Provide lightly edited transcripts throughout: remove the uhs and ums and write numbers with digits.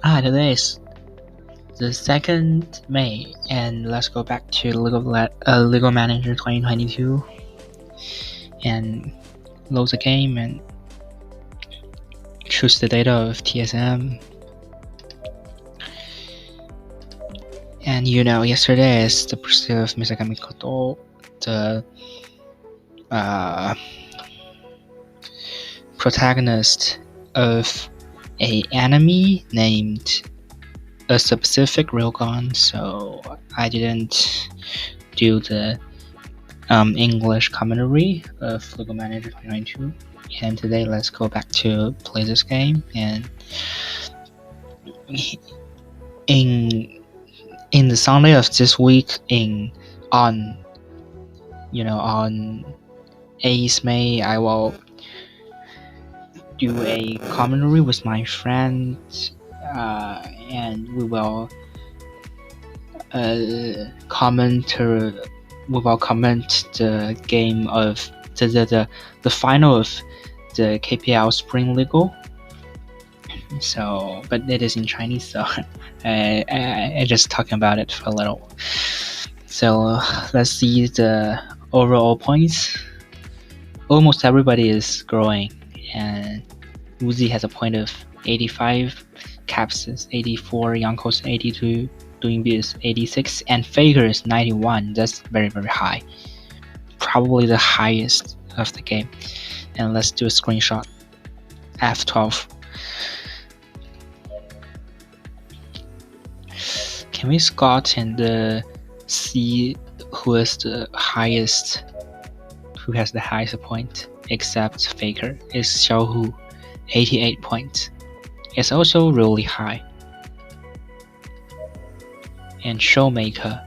Today is the 2nd May, and let's go back to League Manager 2022 and load the game and choose the data of TSM. And yesterday is the birthday of Misakami Koto, the protagonist of an anime named a specific railgun, so I didn't do the English commentary of League Manager 2022. And today let's go back to play this game. And in the Sunday of this week, on 8th May, I will do a commentary with my friend, and we will comment the game of the final of the KPL Spring League. So, but it is in Chinese, so I just talking about it for a little. So let's see the overall points. Almost everybody is growing, and Uzi has a point of 85, Caps is 84, Jankos 82, Doinb is 86, and Faker is 91. That's very, very high. Probably the highest of the game. And let's do a screenshot. F12. Can we scout and see who has the highest point? Except Faker is Xiaohu, 88 points. It's also really high. And Showmaker,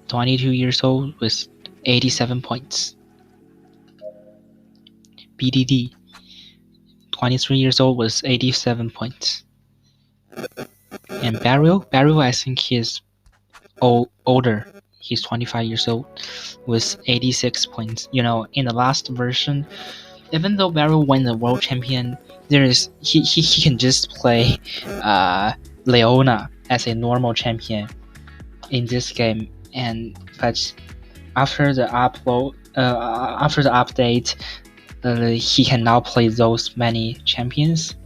22 years old with 87 points. BDD, 23 years old with 87 points. And Barrel, I think he is older. He's 25 years old with 86 points. In the last version, even though Barrel won the world champion, he can just play Leona as a normal champion in this game. But after the update, he can now play those many champions.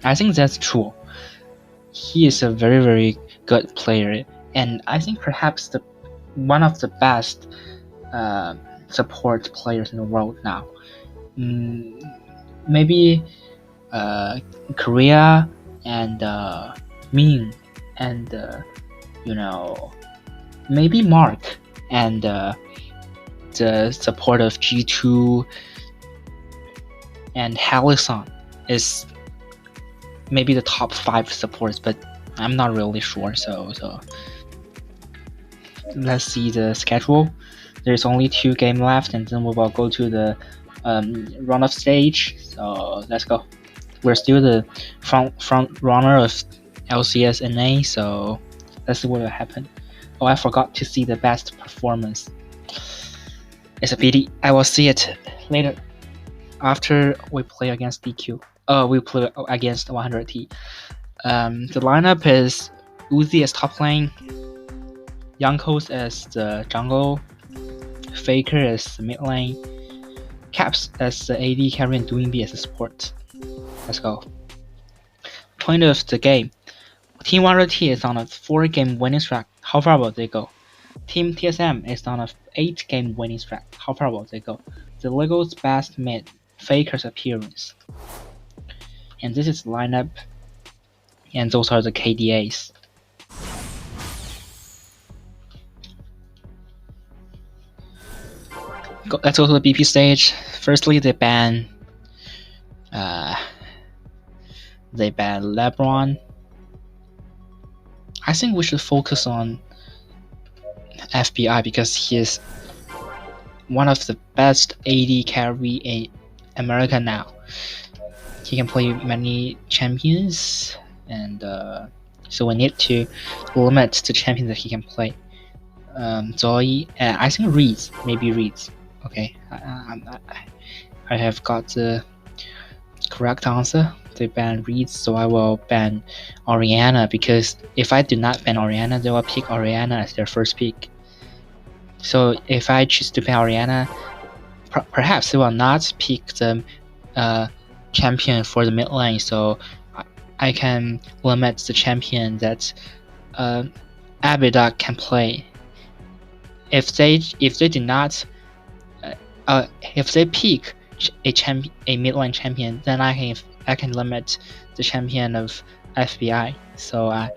I think that's true. He is a very, very good player, and I think perhaps one of the best support players in the world now. Maybe Korea and Min and maybe Mark and the support of G2 and Halison is maybe the top 5 supports, but I'm not really sure. So let's see the schedule. There's only 2 games left, and then we will go to the run-off stage. So let's go. We're still the front runner of LCS NA, so let's see what will happen. Oh, I forgot to see the best performance. It's a pity. I will see it later after we play against DQ. We play against 100T. The lineup is Uzi as top lane, Jankos as the jungle, Faker as the mid lane, Caps as the AD carry, and Doinb as the support. Let's go. Point of the game. Team 100T is on a 4-game winning streak. How far will they go? Team TSM is on a 8-game winning streak. How far will they go? The Lego's best mid, Faker's appearance. And this is the lineup, and those are the KDAs. Let's go to the BP stage. Firstly, they ban LeBron. I think we should focus on FBI because he is one of the best AD carry in America now. He can play many champions, and so we need to limit the champions that he can play. Zoe, I think Reeds, maybe Reeds. Okay, I have got the correct answer, they ban Reed, so I will ban Orianna, because if I do not ban Orianna, they will pick Orianna as their first pick. So if I choose to ban Orianna, perhaps they will not pick the champion for the mid lane, so I can limit the champion that Abidoc can play. If they do not, if they pick a mid lane champion, then I can limit the champion of FBI. So I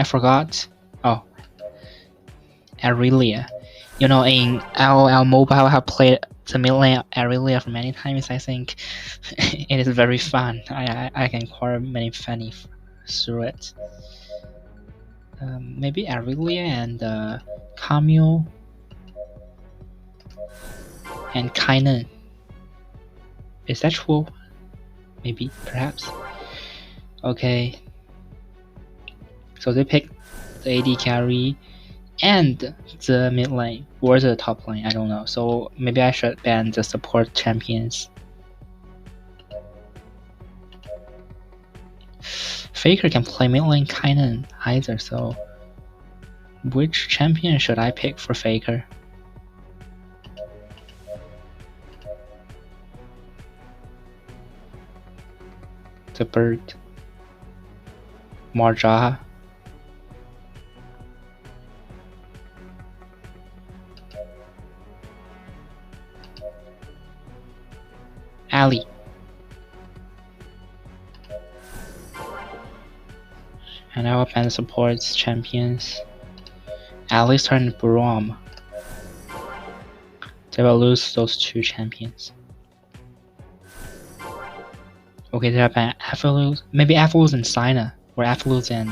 forgot. Oh, Aurelia. You know, in LOL Mobile, I have played the mid lane Aurelia for many times. I think it is very fun. I can acquire many funny through it. Maybe Aurelia and Camille and Kainen. Is that true? Maybe, perhaps. Okay. So they picked the AD carry and the mid lane or the top lane. I don't know. So maybe I should ban the support champions. Faker can play mid lane Kainen either. So which champion should I pick for Faker? The bird. Marjaha. Ali. And I will ban supports champions. Ali's turn Braum. They will lose those two champions. Okay, they will ban Aphelios. Maybe Aphelios and Sina. Or Aphelios and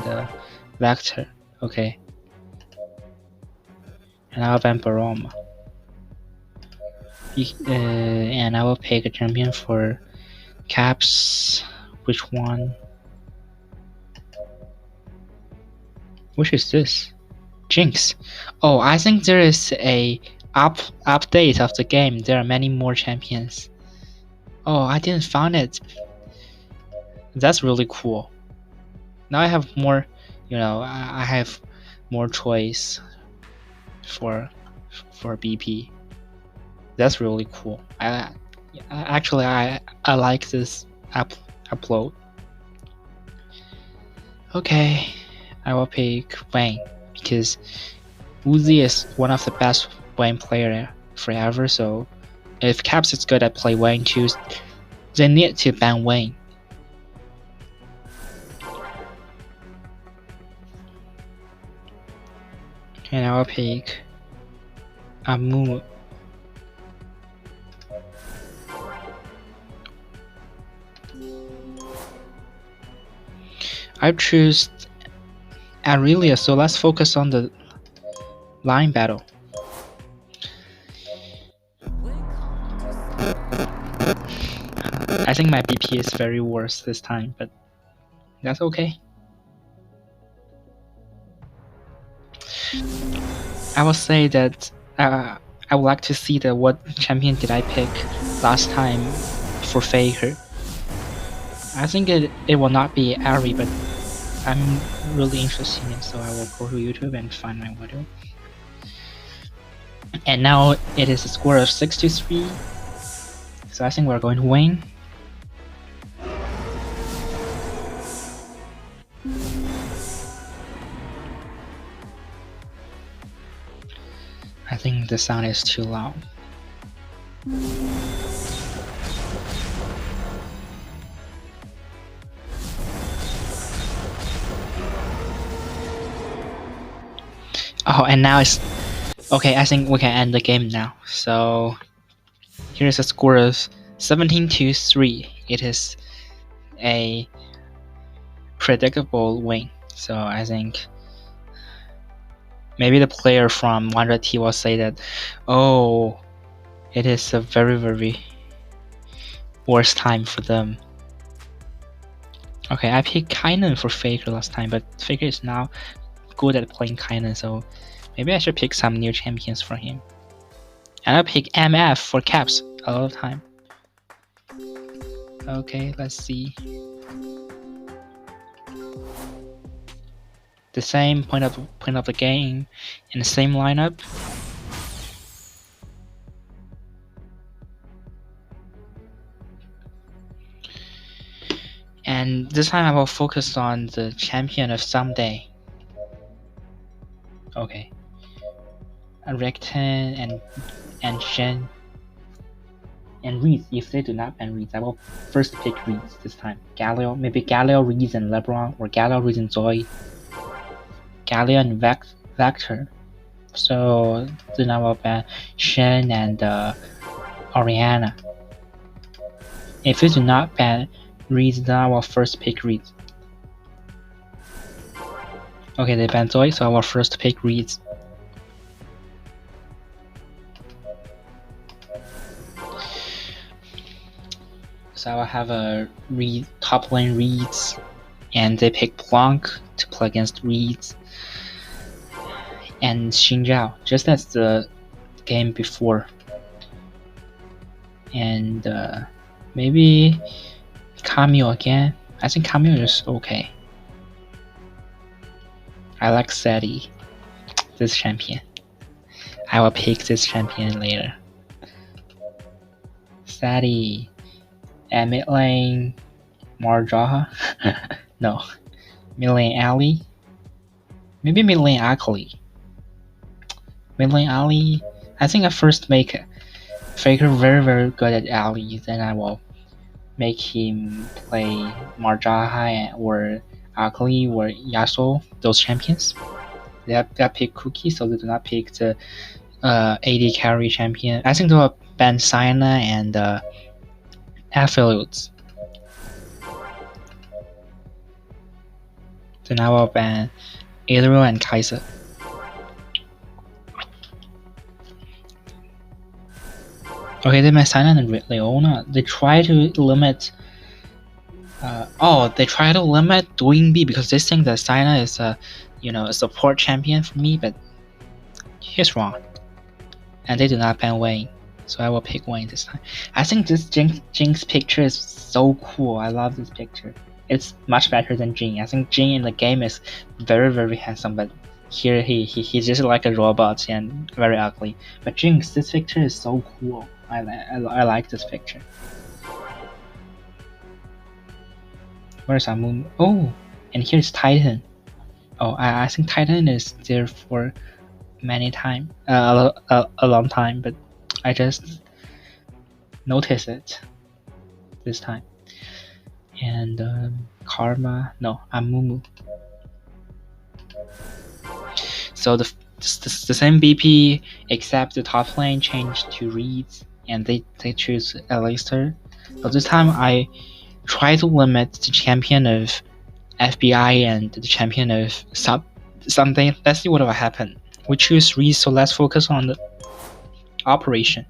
Vector. Okay. And I will ban Braum. And I will pick a champion for Caps. Which one? Which is this? Jinx. Oh, I think there is a update of the game. There are many more champions. Oh, I didn't find it. That's really cool. Now I have more, I have more choice for BP. That's really cool. I like this upload. Okay, I will pick Wayne because Uzi is one of the best Wayne player forever. So if Caps is good at play Wayne too, they need to ban Wayne. And I will pick Amumu. I choose Aurelia, so let's focus on the line battle. I think my BP is very worse this time, but that's okay. I will say that I would like to see what champion did I pick last time for Faker. I think it will not be Ari, but I'm really interested in it, so I will go to YouTube and find my video. And now it is a score of 6-3, so I think we're going to win. I think the sound is too loud. Oh, and now it's okay. I think we can end the game now. So here's a score of 17-3. It is a predictable win. So I think maybe the player from 100T will say that, oh, it is a very, very worst time for them. Okay, I picked Kainen for Faker last time, but Faker is now good at playing Kainen, so maybe I should pick some new champions for him. And I pick MF for caps a lot of time. Okay, let's see. The same point of the game in the same lineup. And this time I will focus on the champion of someday. Okay. Recton and Shen and Reese. If they do not ban Reese, I will first pick Reese this time. Galio, maybe Galio, Reese, and LeBron, or Galio, Reese, and Zoe. Galio and Vector. So then I will ban Shen and Oriana. If they do not ban Reese, then I will first pick Reese. Okay, they ban Zoe, so I will first pick Reese. So I will have a top lane Reeds, and they pick Blanc to play against Reeds and Xin Zhao, just as the game before. And maybe Camille again. I think Camille is okay. I like Sadie, this champion. I will pick this champion later. Sadie. And mid lane Marjaha. No. Mid lane Ali. Maybe mid lane Akali. Mid lane Ali. I think I first make Faker very good at Ali, then I will make him play Marjaha or Akali or Yasuo, those champions. They pick Cookie, so they do not pick the AD carry champion. I think they will ban Sina and affiliates. Then I will ban Adriel and Kaiser. Okay, then my Sina and Leona, they try to limit they try to limit Doinb because they think that Sina is a support champion for me, but he's wrong. And they do not ban Wayne. So I will pick Wayne this time. I think this Jinx picture is so cool. I love this picture. It's much better than Jin. I think Jin in the game is very handsome, but here he's just like a robot and very ugly. But Jinx, this picture is so cool. I like this picture. Where's Amumu? Oh, and here's Titan. Oh, I think Titan is there for many time, a long time, but I just noticed it this time. And Karma, no, Amumu. So the same BP, except the top lane changed to Reeds, and they choose Alistair. But this time I try to limit the champion of FBI and the champion of something. Let's see what will happen. We choose Reeds, so let's focus on the operation,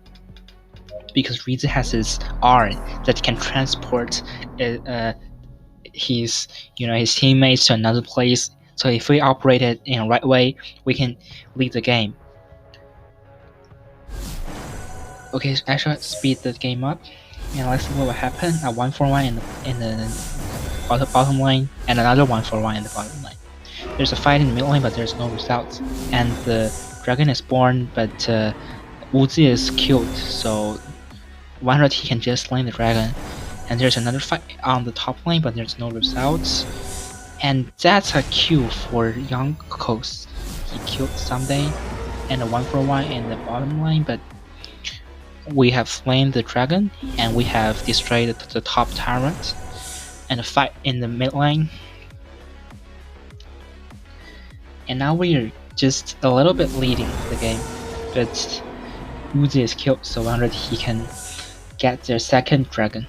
because Reeds has his R that can transport his teammates to another place. So if we operate it in the right way, we can lead the game. Okay, so I should speed the game up, and let's see what will happen. A 1-for-1 in the bottom lane, and another 1-for-1 in the bottom lane. There's a fight in the mid lane, but there's no results. And the dragon is born, but Wuzi is killed, so 100 he can just slay the dragon. And there's another fight on the top lane, but there's no results. And that's a kill for Jankos. He killed Someday, and a 1-for-1 in the bottom lane, but we have slain the dragon, and we have destroyed the top tyrant. And a fight in the mid lane. And now we're just a little bit leading the game, but Uzi is killed, so 100 he can get their second dragon,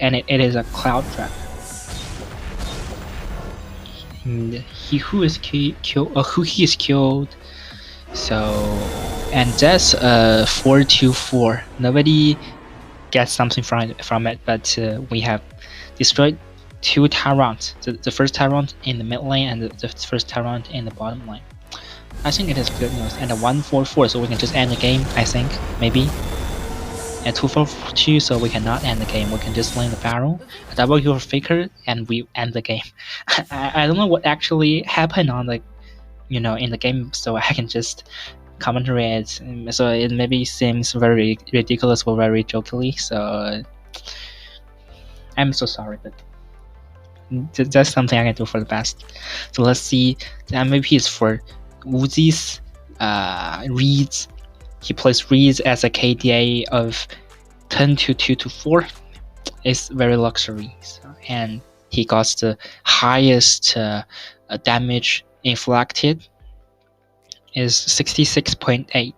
and it is a cloud dragon. And who is killed. So, and that's 4-2-4. Nobody gets something from it, but we have destroyed 2 Tyrants. The first Tyrant in the mid lane and the first Tyrant in the bottom lane. I think it is good news. And a 1-4-4, so we can just end the game, I think, maybe. And 2-4-2, so we cannot end the game. We can just lane the Pharaoh, a double kill Faker, and we end the game. I don't know what actually happened on the, in the game, so I can just commentary it. So it maybe seems very ridiculous or very jokingly. So I'm so sorry, but that's something I can do for the best. So let's see. The MVP is for Uzi's Reeds. He plays Reeds as a KDA of 10 to 2 to 4. It's very luxury, and he got the highest damage inflicted is 66.8,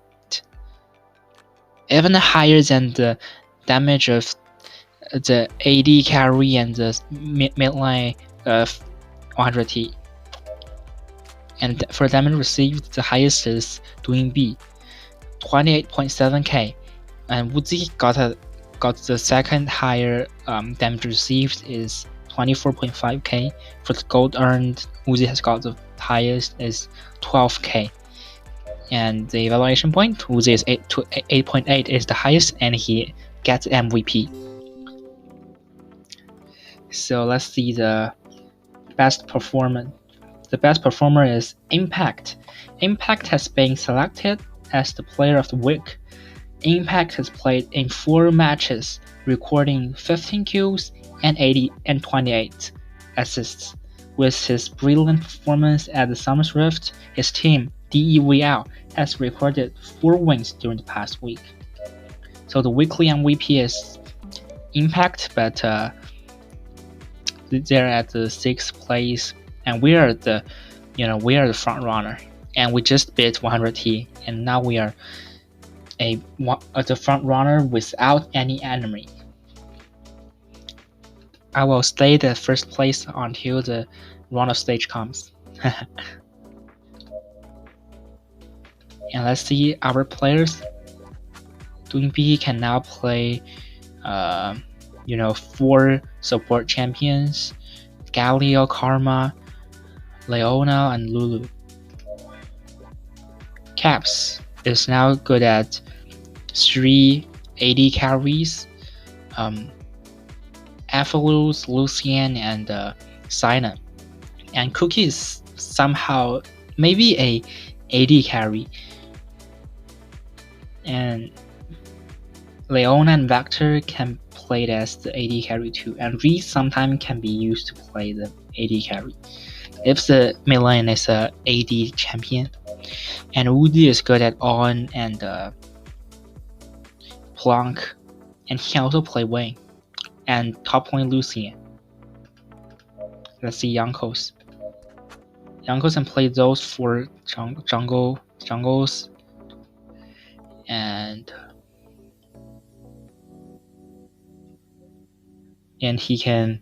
even higher than the damage of the AD carry and the midline of 100T. And for damage received, the highest is Doinb, 28.7k, and Wuzi got the second higher damage received is 24.5k. For the gold earned, Wuzi has got the highest is 12k. And the evaluation point, Wuzi is 8.8 is the highest, and he gets MVP. So let's see the best performance. The best performer is Impact. Impact has been selected as the player of the week. Impact has played in 4 matches, recording 15 kills and 28 assists. With his brilliant performance at the Summer's Rift, his team, DEVL, has recorded 4 wins during the past week. So the weekly MVP is Impact, but they're at the 6th place, and we are the front runner, and we just beat 100T, and now we are the front runner without any enemy. I will stay the first place until the run of stage comes. And let's see our players. Doinb can now play 4 support champions: Galio, Karma, Leona, and Lulu. Caps is now good at 3 AD carries, Aphilus, Lucian, and Sina. And Cookie is somehow maybe a AD carry. And Leona and Vector can play as the AD carry too, and Reese sometimes can be used to play the AD carry if the mid lane is a AD champion. And Woody is good at On and Plonk, and he can also play Wayne. And top lane Lucian. Let's see Jankos. Jankos can play those 4 jungles, and he can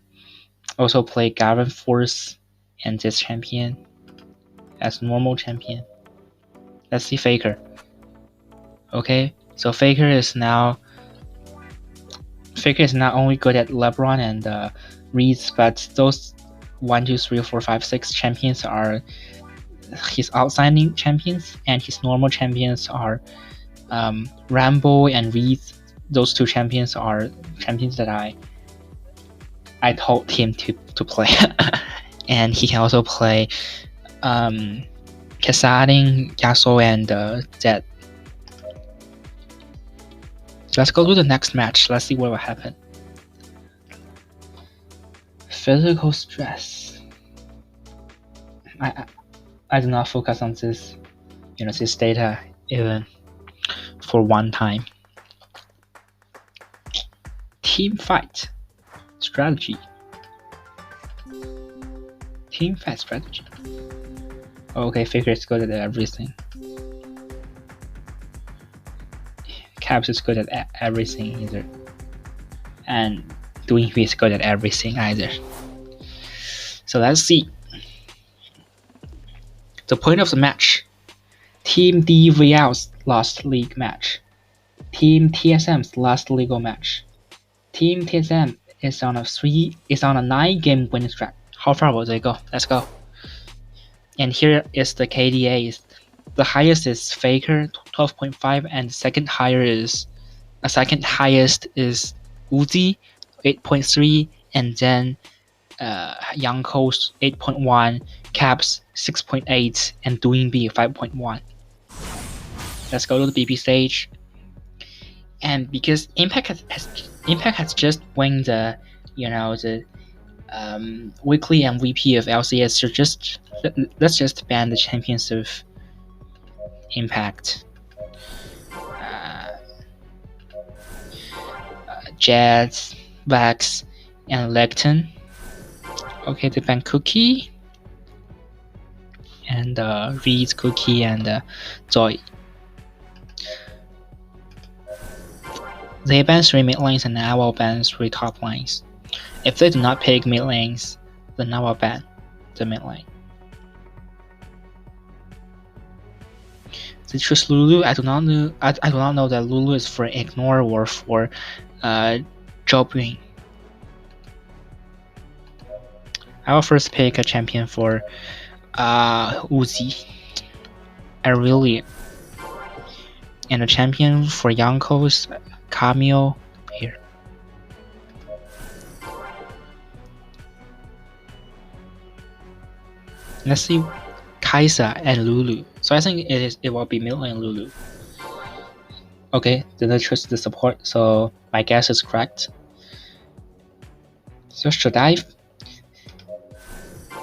also play Gavin Force and this champion as normal champion. Let's see Faker. Okay, so Faker is not only good at LeBron and Reeds, but those 1, 2, 3, 4, 5, 6 champions are his outstanding champions, and his normal champions are Rambo and Reeds. Those 2 champions are champions that I told him to play. And he can also play Kassadin, Yasuo, and Zed. Let's go to the next match. Let's see what will happen. Physical stress. I do not focus on this, this data even for one time. Team fight strategy. Team fight strategy. Okay, Faker is good at everything. Caps is good at everything either. And Doinb is good at everything either. So let's see. The point of the match. Team DVL's last league match. Team TSM's last legal match. Team TSM is on a 9-game winning streak. How far will they go? Let's go. And here is the KDAs. the highest is Faker 12.5, and the second highest is Uzi 8.3, and then Jankos 8.1, Caps 6.8, and Doinb 5.1. Let's go to the BP stage. And because Impact has just won the weekly MVP of LCS, so let's just ban the champions of Impact. Jets, Vax, and Lecton. Okay, they ban Cookie and Reed's Cookie and Zoe. They ban 3 mid lanes and I will ban 3 top lanes. If they do not pick mid lanes, then I will ban the mid lane. They choose Lulu. I do not know. I do not know that Lulu is for ignore or for Jobwing. I will first pick a champion for Uzi. And a champion for Jankos, Camille here. Let's see Kaisa and Lulu. So I think it will be mid lane Lulu. Okay, then I choose the support, so my guess is correct. So should I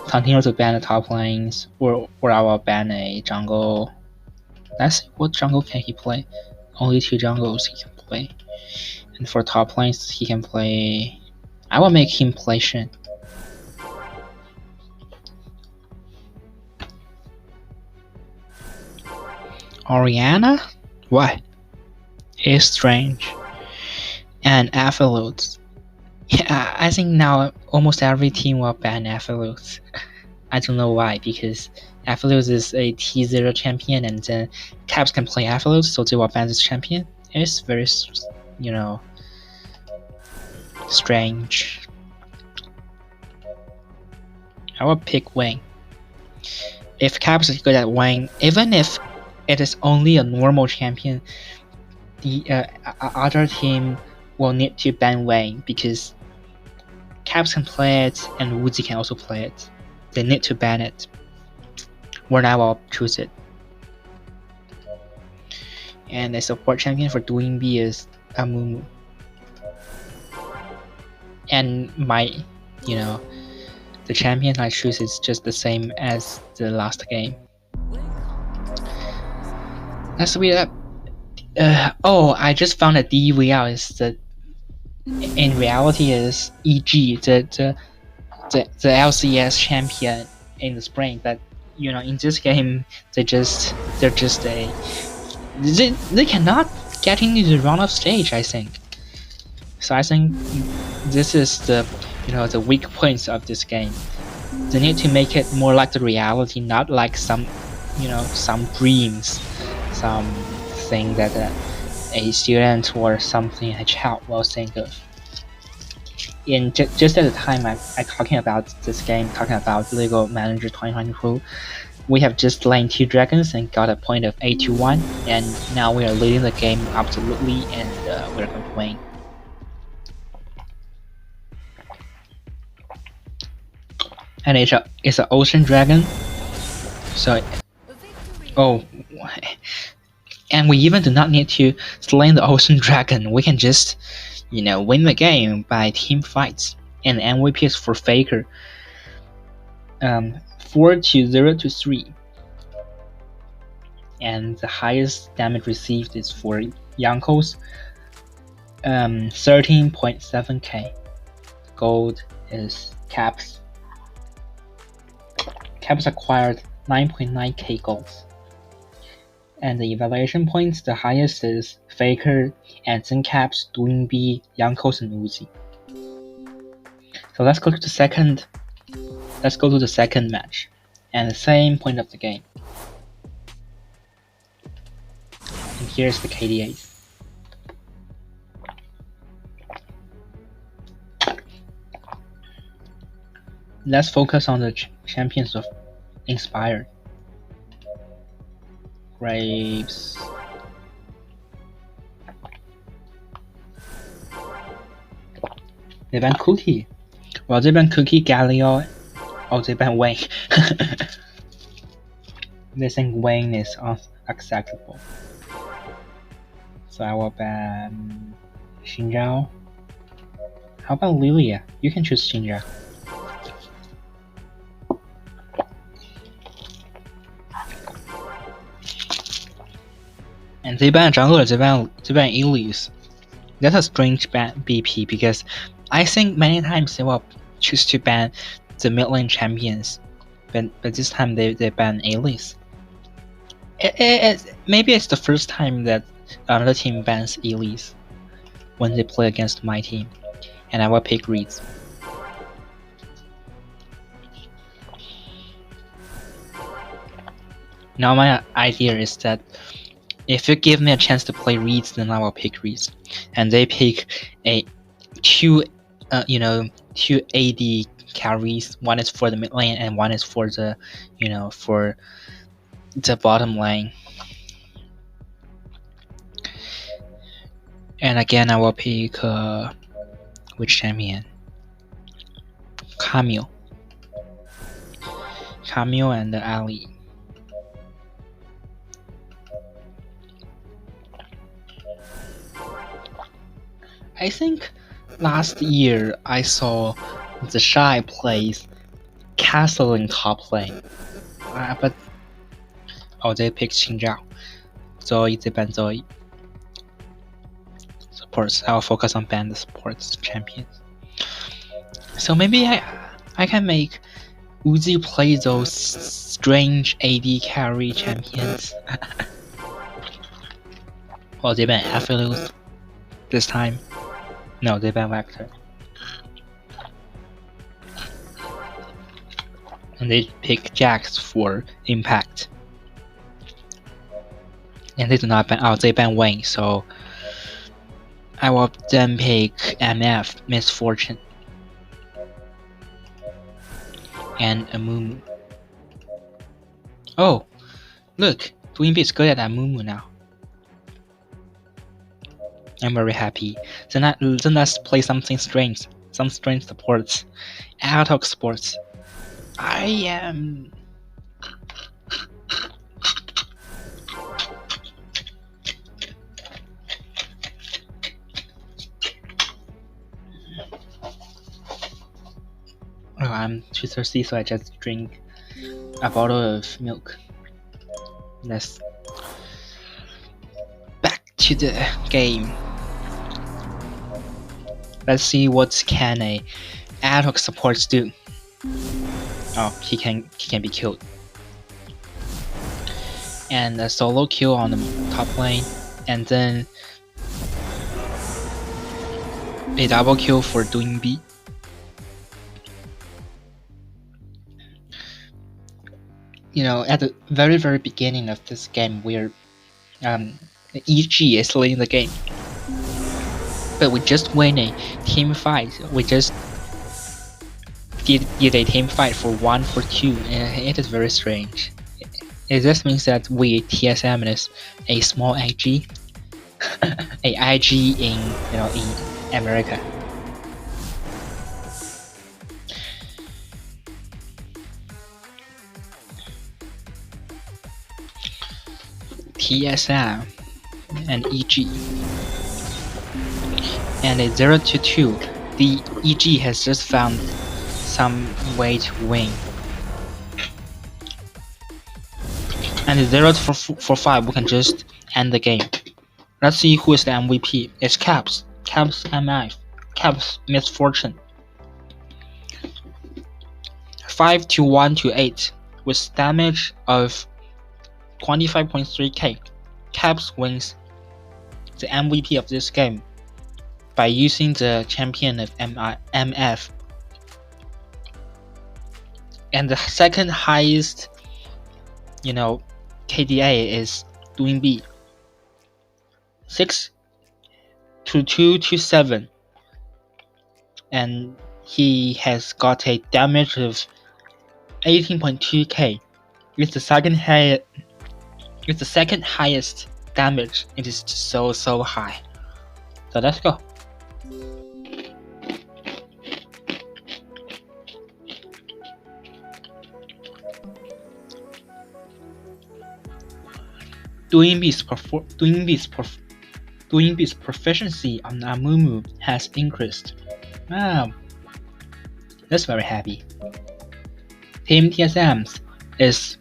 continue to ban the top lanes, or I will ban a jungle? Let's see what jungle can he play. Only 2 jungles he can play. And for top lanes he can play, I will make him play Shen. Oriana? Why? It's strange. And Aphelios. Yeah, I think now almost every team will ban Aphelios. I don't know why, because Aphelios is a T0 champion and then Caps can play Aphelios, so they will ban this champion. It's very, strange. I will pick Wayne. If Caps is good at Wayne, even if it is only a normal champion, the other team will need to ban Wayne because Caps can play it and Woodsy can also play it. They need to ban it. Or I will choose it. And the support champion for Doinb is Amumu. And the champion I choose is just the same as the last game. Let's read up. I just found that DVL is in reality is EG, the LCS champion in the spring. But in this game they cannot get into the run-off stage, I think. So I think this is the weak points of this game. They need to make it more like the reality, not like some dreams, something that a student or something a child will think of. In just at the time I talking about this game, talking about League Manager 2022, we have just laid 2 dragons and got a point of 8-1, and now we are leading the game absolutely, and we're going to win. And it's an ocean dragon, so and we even do not need to slay the ocean dragon. We can just win the game by team fights. And MVP is for Faker, 4-0-3, and the highest damage received is for Jankos, 13.7k. Gold is Caps. Caps acquired 9.9k golds. And the evaluation points, the highest is Faker, and then Caps, Doinb, Jankos, and Uzi. So let's go to the second match, and the same point of the game. And here's the KDAs. Let's focus on the champions of Inspired. Graves.这边 Cookie， 我这边 Cookie Galio， 这边 Wayne。 They think Wayne is unacceptable. So I will ban Xinjiao. How about Lilia? You can choose Xinjiao. And 这边 jungler 这边 Elise. That's a strange ban BP because I think many times they will choose to ban the mid lane champions, but this time they ban Elise. Maybe it's the first time that another team bans Elise when they play against my team, and I will pick Reeds. Now my idea is that if you give me a chance to play Reeds, then I will pick Reeds, and they pick two AD carries. One is for the mid lane, and one is for the for the bottom lane. And again, I will pick which champion? Camille and Ali. I think last year I saw the Shy plays Castle in top lane, but they picked Xinjiao. Zoe, they ban Zoe. Supports. I will focus on ban the supports champions. So maybe I can make Uzi play those strange AD carry champions. They ban Aphelios this time. No, they ban Vector. And they pick Jax for impact. And they do not ban. They ban Wayne. So I will then pick MF Misfortune and Amumu. Oh, look, Doinb is good at Amumu now. I'm very happy. Then let's play something strange. Some strange supports. Ad hoc sports. I am. Oh, I'm too thirsty, so I just drink a bottle of milk. Let's back to the game. Let's see what can a ad hoc supports do. Oh, he can be killed. And a solo kill on the top lane, and then a double kill for Doinb. At the very beginning of this game, where EG is leading the game, but we just win a team fight. We just did a team fight for 1-2, and it is very strange. It just means that we TSM is a small IG, a IG in in America. TSM and EG, and a 0-2. The EG has just found some way to win. And 0-5, we can just end the game. Let's see who is the MVP. It's Caps. Caps MF. Caps Misfortune. 5-1-8 with damage of 25.3k. Caps wins the MVP of this game by using the champion of MF. And the second highest KDA is Doinb. 6-2-7, and he has got a damage of 18.2k. It's the second It's the second highest damage. It is so high. So let's go. Doinb's proficiency on Amumu has increased. Wow, that's very happy. Team TSM is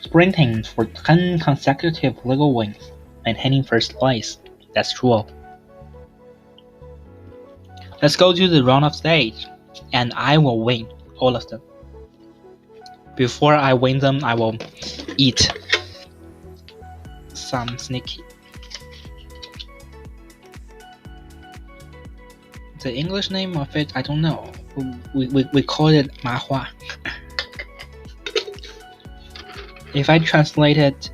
sprinting for 10 consecutive legal wins, maintaining first place. That's true. Let's go to the round of stage, and I will win all of them. Before I win them, I will eat some sneaky. The English name of it, I don't know. We call it mahua. If I translate it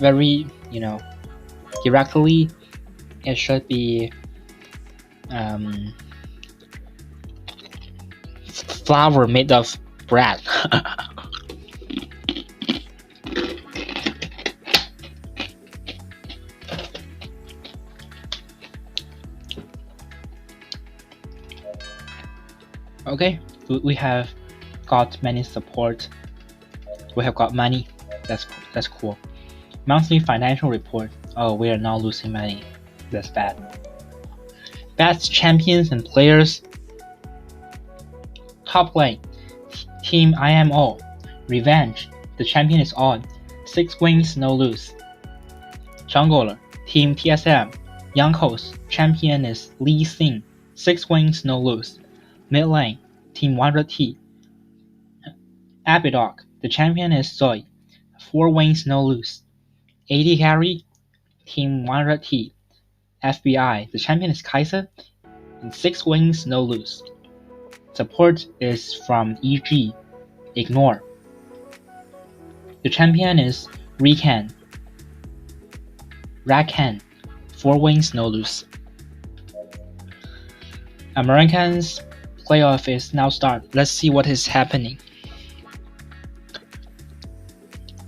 very, directly, it should be flour made of bread. Okay, we have got many support. We have got money. That's cool. Monthly financial report. Oh, we are now losing money. That's bad. Best champions and players. Top lane. Team IMO. Revenge. The champion is on. 6 wins, no lose. Jungler. Team TSM. Jankos. Champion is Lee Sin. 6 wins, no lose. Mid lane. Team 100T. Abidog. The champion is Zoe. 4 wins, no lose. AD carry. Team 100T. FBI. The champion is Kaiser. And 6 wins, no lose. Support is from EG. Ignore. The champion is Rakan. 4 wins, no lose. Americans playoff is now start. Let's see what is happening.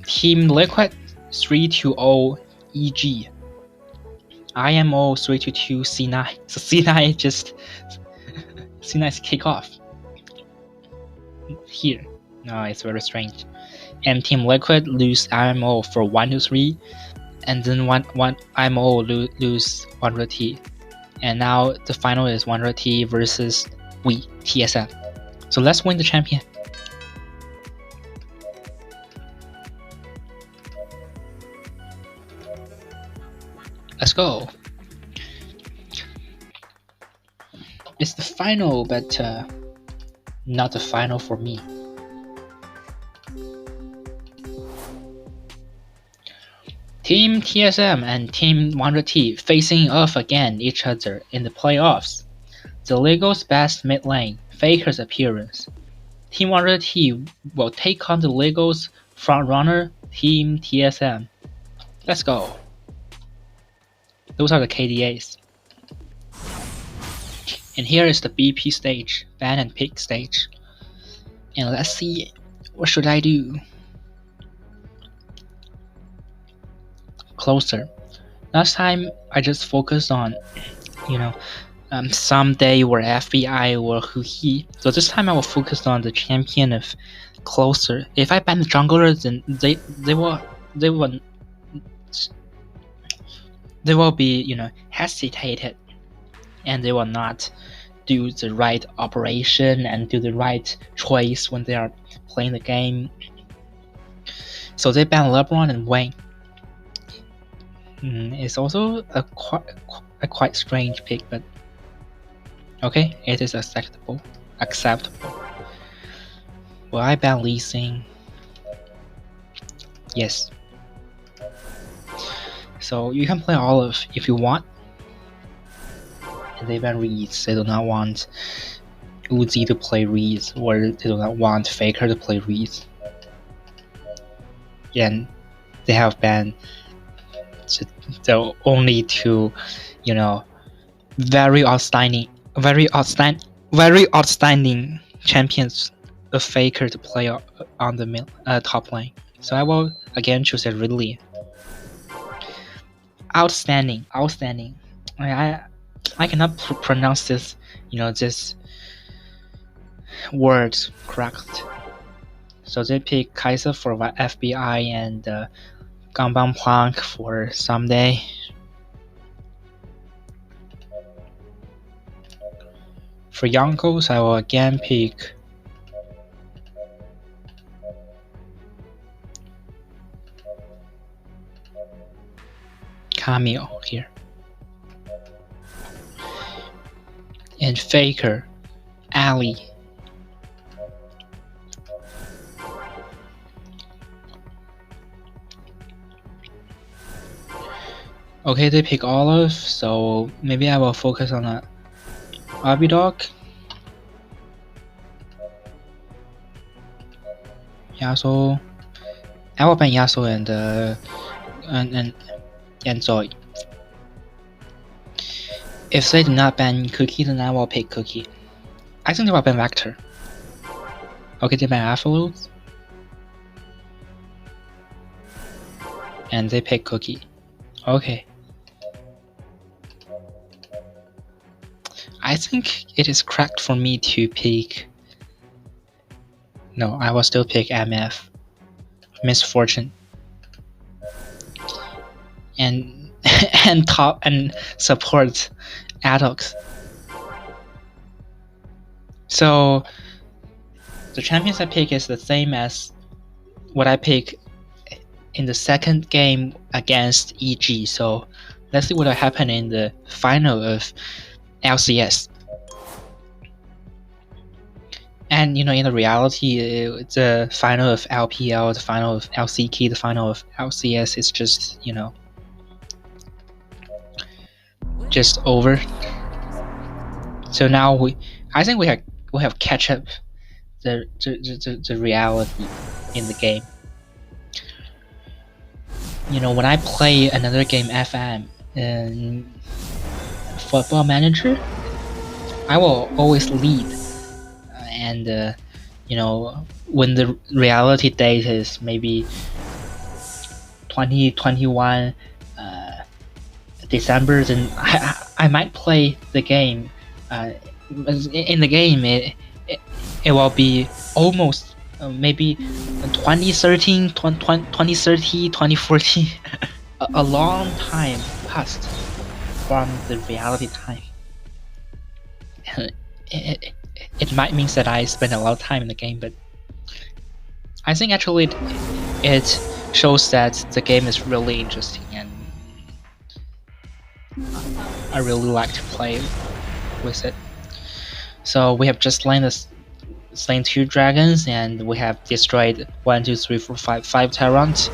Team Liquid 3-0 EG. IMO 3-2 C9. So C9 just C9 is kickoff. Here. No, it's very strange. And Team Liquid lose IMO for 1-3, and then one IMO lose 100T. And now the final is 100T versus we, TSM. So let's win the champion. Let's go. It's the final, but not the final for me. Team TSM and Team 100T facing off against each other in the playoffs. The Lego's best mid lane, Faker's appearance. Team 100T will take on the Lego's frontrunner, Team TSM. Let's go. Those are the KDAs. And here is the BP stage, ban and pick stage. And let's see, what should I do? Closer. Last time I just focused on, someday or FBI or Huhi. So this time I will focus on the champion of closer. If I ban the jungler, then they will be hesitated, and they will not do the right operation and do the right choice when they are playing the game. So they ban LeBron and Wayne. It's also a quite strange pick, but okay, it is acceptable. Will I ban Lee Sin? Yes. So you can play Olive if you want. And they ban Reeds. They do not want Uzi to play Reeds, or they do not want Faker to play Reeds. And they have banned the only two, very outstanding champions of Faker to play on the top lane. So again choose a Ridley. Outstanding. I cannot pronounce this, this words correct. So they pick Kaiser for FBI and Ganbang Plank for Someday. For Jankos, I will again pick Camille here. And Faker, Ali. Okay, they pick Olive, so maybe I will focus on a Abidog. Yasuo. I will ban Yasuo and Zoe. If they do not ban Cookie, then I will pick Cookie. I think they will ban Vector. Okay, they ban Absolute. And they pick Cookie. Okay. I think it is correct for me to pick... No, I will still pick MF. Misfortune. And top and support Adox. So the champions I pick is the same as what I pick in the second game against EG. So let's see what will happen in the final of LCS. And in the reality, the final of LPL, the final of LCK, the final of LCS is just just over. So now I think we have catch up the reality in the game. When I play another game FM in Football Manager, I will always lead, and when the reality date is maybe 2021 December, then I might play the game. In the game, it will be almost maybe 2013, 2030, 2014. A long time passed from the reality time. It might mean that I spend a lot of time in the game, but I think actually it shows that the game is really interesting, and I really like to play with it. So we have just slain 2 dragons, and we have destroyed 1, 2, 3, 4, 5 Tyrants.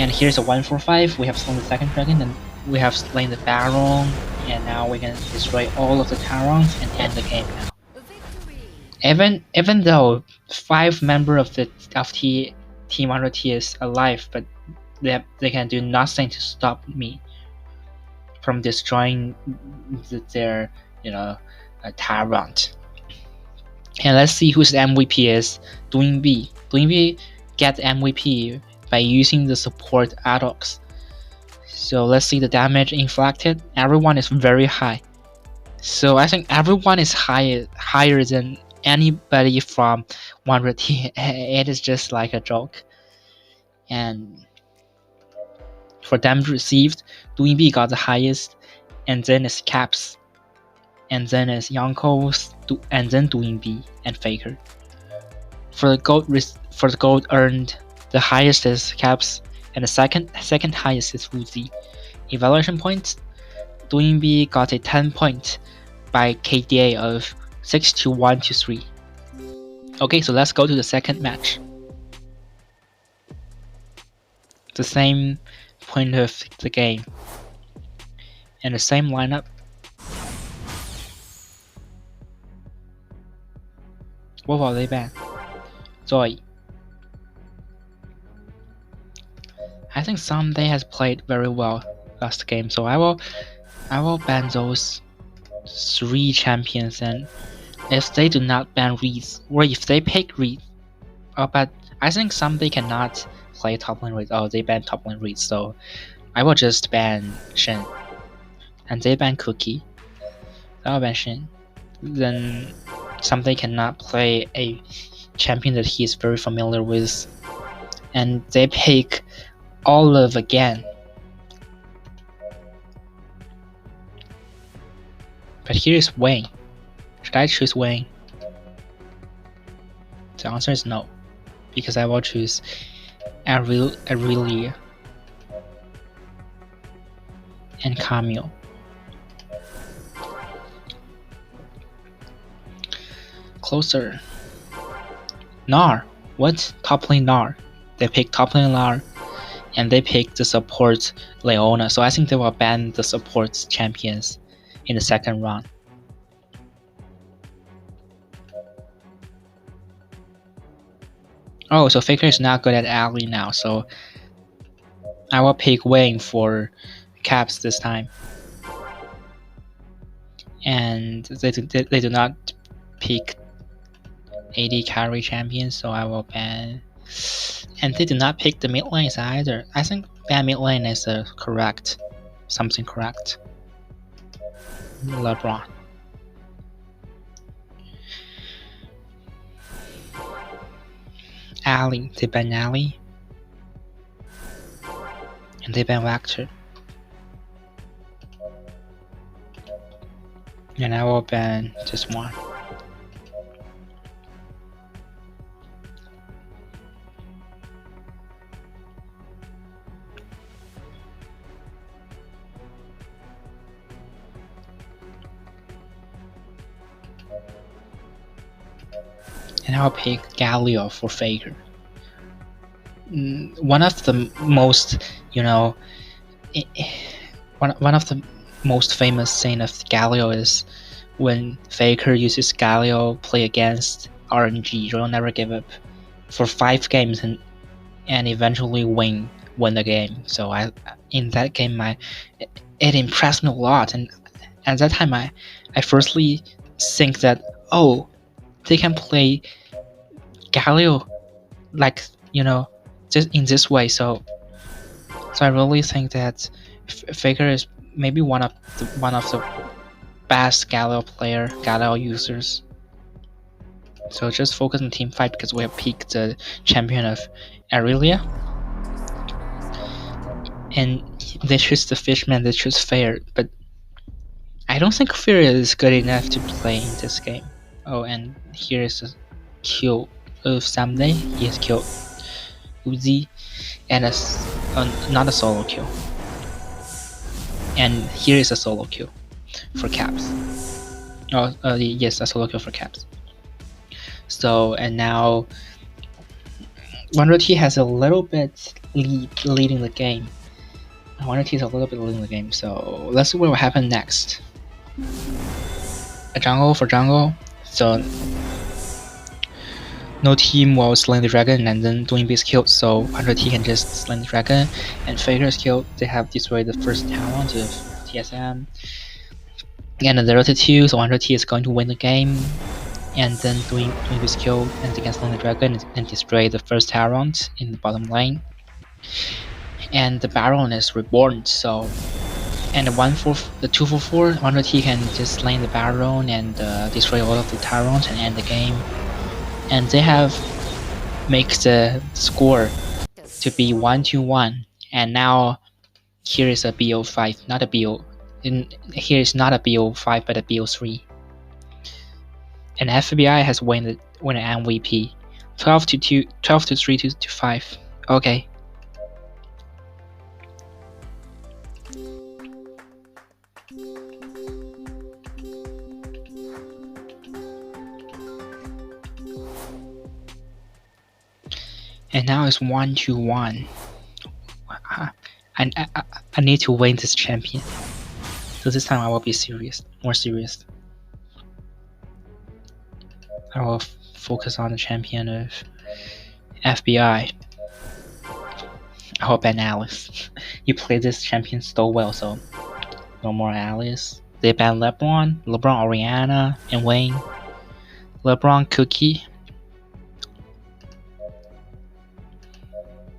And here's a 1-4-5. We have slain the second dragon, and we have slain the Baron, and now we can destroy all of the Tyrants and end the game now. Even though 5 members of Team 100T is alive, but they can do nothing to stop me from destroying their Tyrant. And let's see whose MVP is Doinb. Doinb gets MVP by using the support Adox. So let's see the damage inflicted. Everyone is very high. So I think everyone is higher than anybody from 100T. It is just like a joke. And for damage received, Doinb got the highest, and then it's Caps, and then it's Jankos, and then Doinb and Faker. For the gold earned, the highest is Caps, and the second highest is Wuzi. Evaluation points, Doinb got a 10 point by KDA of 6-1-3. Okay, so let's go to the second match. The same point of the game and the same lineup. What will they ban? Zoe. I think Someday has played very well last game, so I will ban those 3 champions, and if they do not ban Reeds, or if they pick Reeds, but I think Someday cannot play top lane Reed. Oh, they banned top lane Reed, so I will just ban Shen. And they ban Cookie. I'll ban Shen. Then somebody cannot play a champion that he is very familiar with. And they pick Olive again. But here is Wayne. Should I choose Wayne? The answer is no, because I will choose Aurelia and Camille. Closer. Gnar. What? Top lane Gnar. They pick top lane Gnar, and they pick the support Leona. So I think they will ban the support champions in the second round. Oh, so Faker is not good at Alley now, so I will pick Wayne for Caps this time. And they do not pick AD carry champions, so I will ban. And they do not pick the mid lanes either. I think ban mid lane is correct. Something correct. LeBron. Alley. They ban Alley. And they ban Vector. And I will ban just one. And I'll pick Galio for Faker. One of the most, one of the most famous scene of Galio is when Faker uses Galio play against RNG, Royal Never Give Up, for 5 games and eventually win the game. So in that game it impressed me a lot, and at that time I firstly think that, oh, they can play Galio like, just in this way. So I really think that Faker is maybe one of the best Galio users. So just focus on team fight, because we have picked the champion of Aurelia. And they choose the Fishman, they choose Fair, but I don't think Fair is good enough to play in this game. Oh, and here is a kill of Someday. He has killed Uzi, and not a solo kill. And here is a solo kill for Caps. Oh, yes, a solo kill for Caps. So, and now 100T has a little bit leading the game. 100T is a little bit leading the game. So let's see what will happen next. A jungle for jungle. So no team will slay the dragon, and then Doinb is killed, so 100T can just slay the dragon, and Faker is killed. They have destroyed the first talent of TSM. And the 0-2, so 100T is going to win the game. And then Doinb is killed, and they can slay the dragon and destroy the first talent in the bottom lane. And the Baron is reborn, so. And the 2-4, 100T can just slay the Baron and destroy all of the Tyrants and end the game. And they have make the score to be 1-1, and now here is a BO5, not a BO. Here is not a BO5 but a BO3. And FBI has won an MVP, 12-2, 12-3 to 5. Okay. And now it's 1-1. I need to win this champion. So this time I will be serious, more serious. I will focus on the champion of FBI. I will ban Alice. You play this champion so well, so no more Alice. They ban LeBron, Oriana, and Wayne. LeBron, Cookie.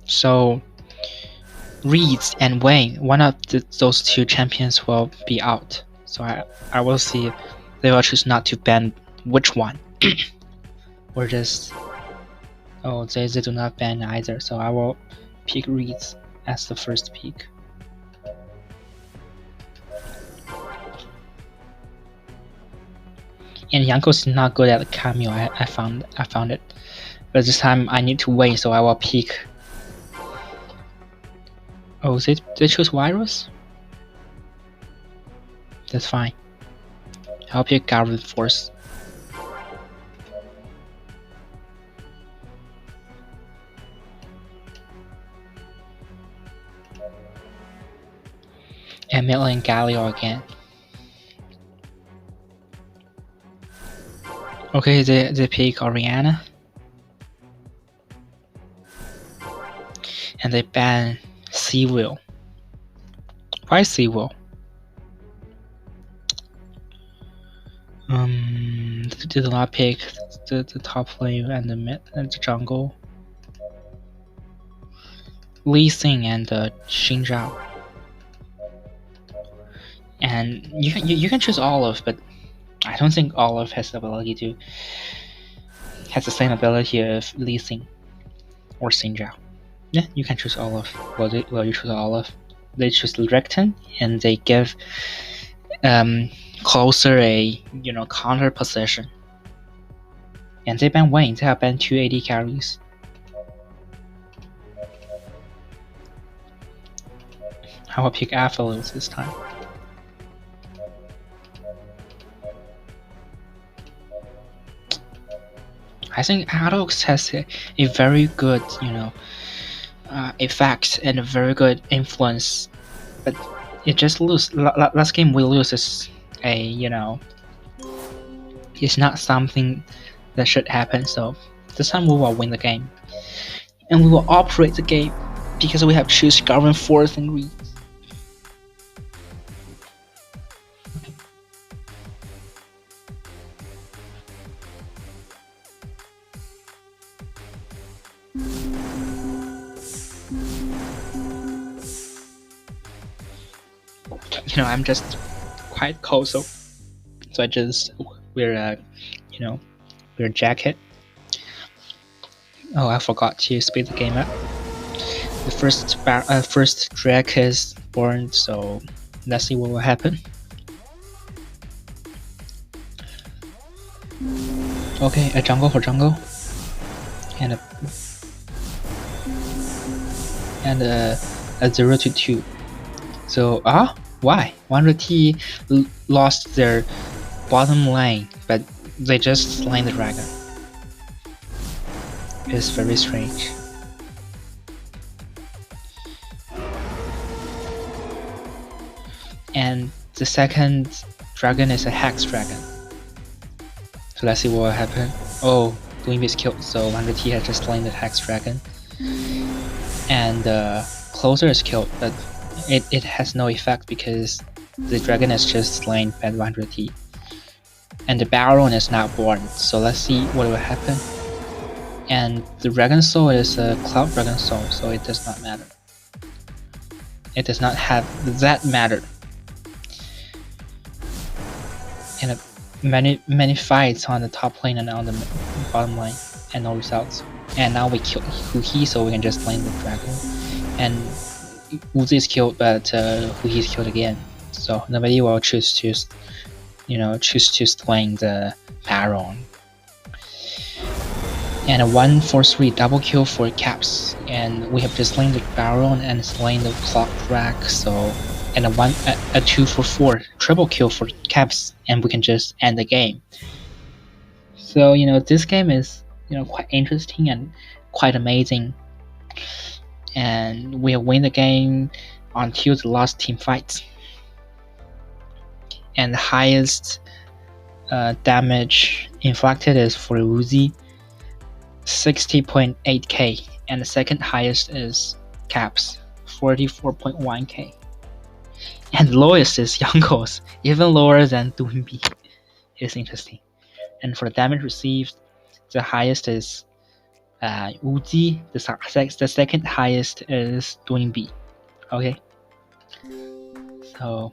So Reeds and Wayne, one of those two champions will be out. So I will see if they will choose not to ban which one. Or just, oh, they do not ban either. So I will pick Reeds as the first pick. And Jankos is not good at the cameo. I found it, but this time I need to wait, so I will pick. Oh, they choose virus. That's fine. I'll pick Guardian Force. And Mill and Galio again. Okay, they pick Oriana. And they ban Seawheel. Why Seawheel? They did not pick the top lane and the mid and the jungle. Lee Sin and Xin Zhao. And you can choose Olive, but I don't think Olive has the same ability of Lee Sin or Xin Zhao. Yeah, you can choose Olive. Well, you choose Olive. They choose Recton, and they give Closer a counter position. And they ban Wayne. They have banned 280 carries. I will pick Aphelios this time. I think Alox has a very good, effect and a very good influence, but it just lose. Last game we lose is it's not something that should happen. So this time we will win the game, and we will operate the game because we have choose Guardian Force and Reed. I'm just quite cold, so I just wear wear a jacket. Oh, I forgot to speed the game up. The first drag is born, so let's see what will happen. Okay, a jungle for jungle, and a 0 to 2. So why 100T lost their bottom lane, but they just slain the dragon? It's very strange. And the second dragon is a hex dragon. So let's see what will happen. Oh, Doinb is killed, so 100T has just slain the hex dragon. And Closer is killed, but it has no effect because the dragon is just slain by 100T. And the Baron is not born, so let's see what will happen. And the Dragon Soul is a Cloud Dragon Soul, so it does not matter. It does not have that matter. And many fights on the top lane and on the bottom lane, and no results. And now we kill Huhi, so we can just lane the dragon. And Uzi is killed, but Huhi is killed again. So nobody will choose to slay the Baron. And a 1-4-3 double kill for Caps, and we have just slain the Baron and slain the Clock Drag. So, and a 2-4-4 triple kill for Caps, and we can just end the game. So this game is quite interesting and quite amazing, and we'll win the game until the last team fights. And the highest damage inflicted is for Uzi, 60.8k, and the second highest is Caps, 44.1k. And lowest is Jankos, even lower than Doinb. It's interesting. And for damage received, the highest is Uzi. The second highest is Doinb. Okay, so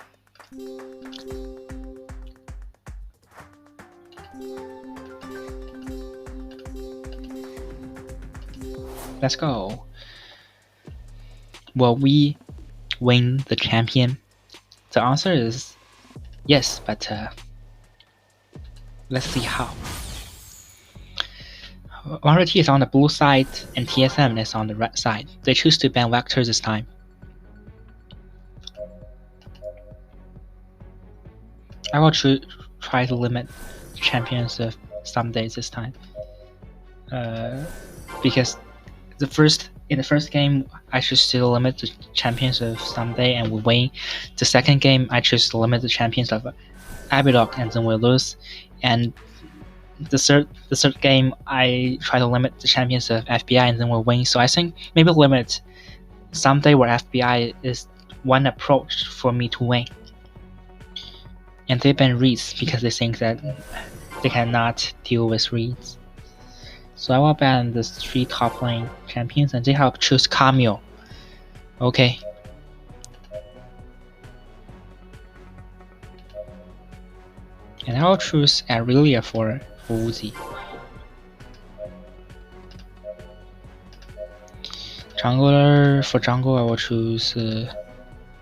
let's go. Will we win the champion? The answer is yes, but let's see how. 100T is on the blue side and TSM is on the red side. They choose to ban Vector this time. I will try to limit champions of some days this time. Because in the first game I choose to limit the champions of Someday and we win. The second game I choose to limit the champions of Abidoc and then we lose. And the third game I try to limit the champions of FBI and then we win. So I think maybe limit Someday where FBI is one approach for me to win. And they ban Reeds because they think that they cannot deal with Reeds. So I will ban the 3 top lane champions and they have choose Camille. Okay. And I will choose Aurelia for Uzi. Jungler, for jungle I will choose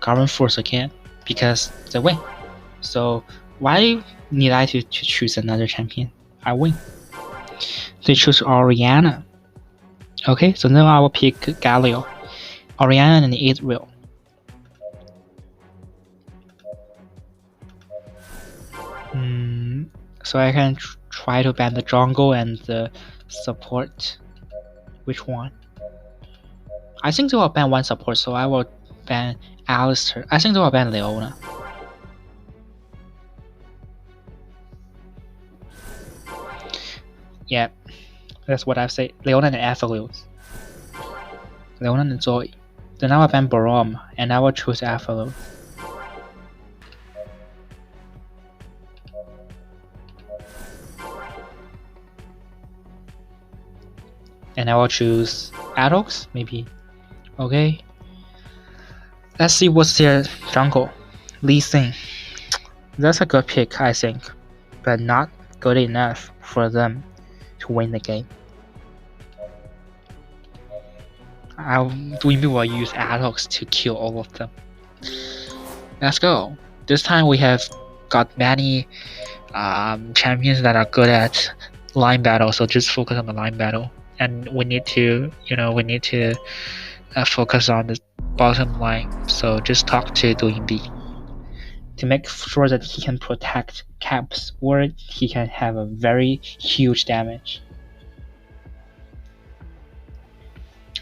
Garden Force again because they win. So why need I to choose another champion? I win. They choose Orianna. Okay, so now I will pick Galio, Orianna and Israel. So I can try to ban the jungle and the support. Which one? I think they will ban one support, so I will ban Alistair. I think they will ban Leona. Yeah, that's what I say. Leona and Aphelios. Leona and Zoe. Then I will ban Barom, and I will choose Aphelios. And I will choose Adox, maybe. Okay. Let's see what's their jungle. Lee Sin. That's a good pick, I think, but not good enough for them to win the game. Doinb will use Adox to kill all of them. Let's go. This time we have got many champions that are good at line battle, so just focus on the line battle. And we need to, focus on the bottom line. So just talk to Doinb to make sure that he can protect Caps or he can have a very huge damage.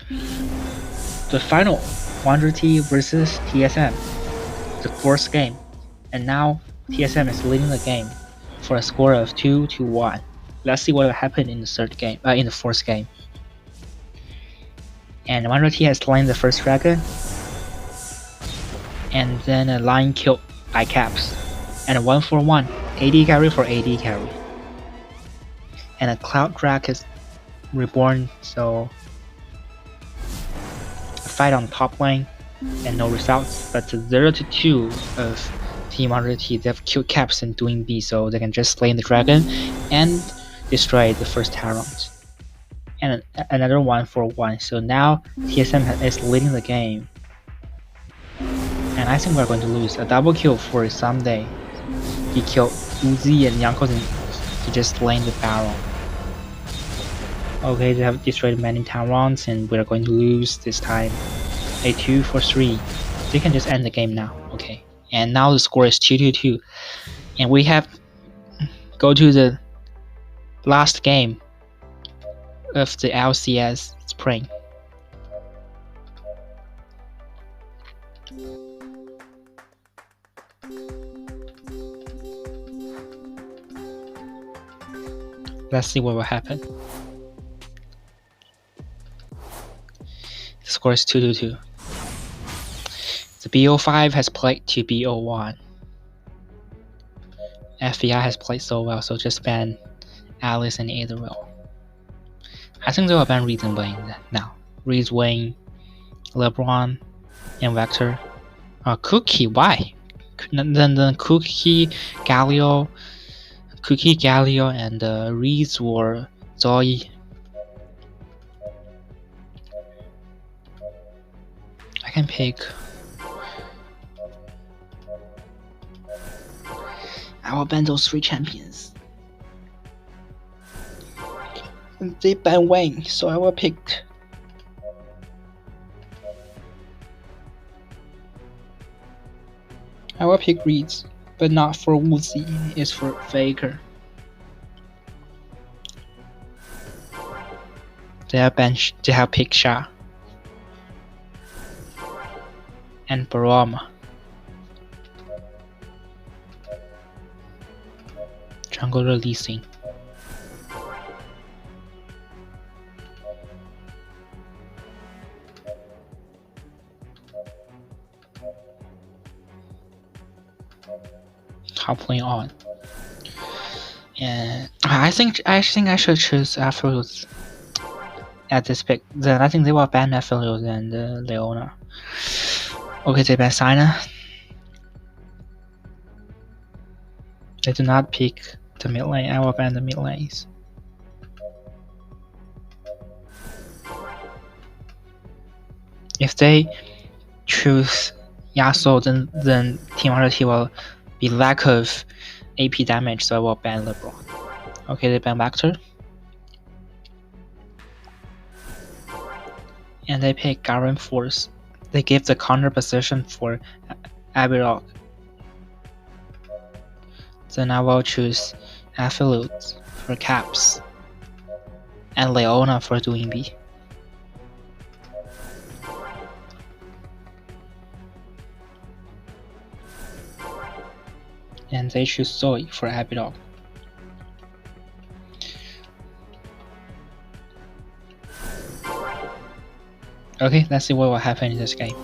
The final 100T versus TSM, the 4th game, and now TSM is leading the game for a score of 2-1. Let's see what will happen in the 4th game. And 100T has slain the first dragon, and then a line killed by Caps, and a 1-for-1 AD carry for AD carry, and a Cloud Drag is reborn. So a fight on top lane and no results, but the 0-2 of Team 100T, they've killed Caps and Doinb, so they can just slay the dragon and destroy the first Tyrant. And another 1-for-1. So now TSM is leading the game. And I think we're going to lose. A double kill for Someday. He killed Uzi and Jankos and he just slain the Baron. Okay, they have destroyed many Tyrants and we're going to lose this time. A 2-for-3. They can just end the game now. Okay. And now the score is 2-2. And we have go to the last game of the LCS spring. Let's see what will happen. The score is 2-2. The BO5 has played to BO1. FBI has played so well, so just ban Alice and Israel. I think they will ban Reed and Wayne now. Reed, Wayne, LeBron, and Vector. Cookie, why? Then Cookie, Galio, and Reed or Zoe. I can pick. I will ban those 3 champions. They ban Wayne, so I will pick. I will pick Reeds, but not for Woozy. It's for Faker. They have picked Sha and Baroma. Jungle releasing. Top lane on. And I think I should choose Aphrodite at this pick. Then I think they will ban Aphrodite and Leona. Okay, they ban Sina. They do not pick the mid lane. I will ban the mid lanes. If they choose Yasuo, then Team RT will be lack of AP damage, so I will ban LeBron. Okay, they ban Vector. And they pick Garen Force. They give the counter position for Abirog. Then I will choose Affiliate for Caps and Leona for Doinb. And they choose Zoe for Abidog. Okay, let's see what will happen in this game.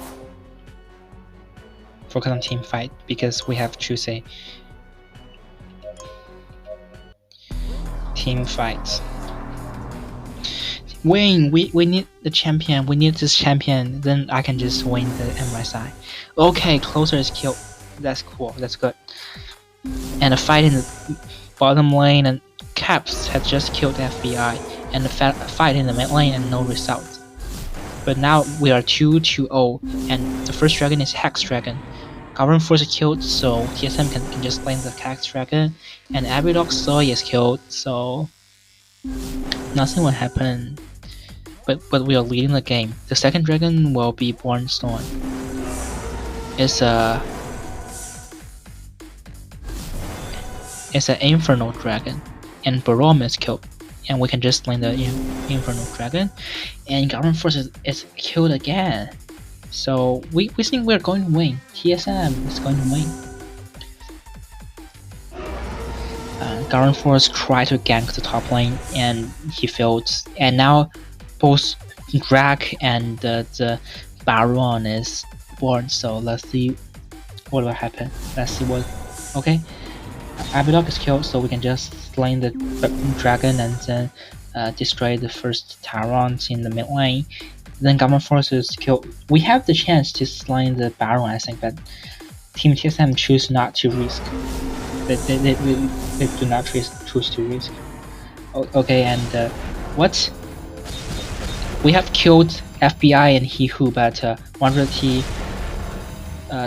Focus on team fight because we have choose a team fight. Win, we need the champion, we need this champion, then I can just win the MSI. Okay, closer is killed. That's cool, that's good. And the fight in the bottom lane and Caps had just killed the FBI, and the fight in the mid lane and no result. But now we are 2-0, and the first dragon is Hex Dragon. Garen Force is killed, so TSM can just lane the Hex Dragon, and Abidog Zoe is killed, so nothing will happen. But we are leading the game. The second dragon will be Born Storm. It's an Infernal Dragon, and Barom is killed, and we can just lane the Infernal Dragon, and Garen Force is killed again. So we think we're going to win. TSM is going to win. Garen Force tried to gank the top lane, and he failed. And now both Drake and the Baron is born. So let's see what will happen. Let's see what. Okay. Abidog is killed, so we can just slay the dragon and then destroy the first Tyrant in the mid lane. Then Garen Force is killed. We have the chance to slay the Baron, I think, but Team TSM choose not to risk. They do not choose to risk. Okay, and what? We have killed FBI and He Who, but 100T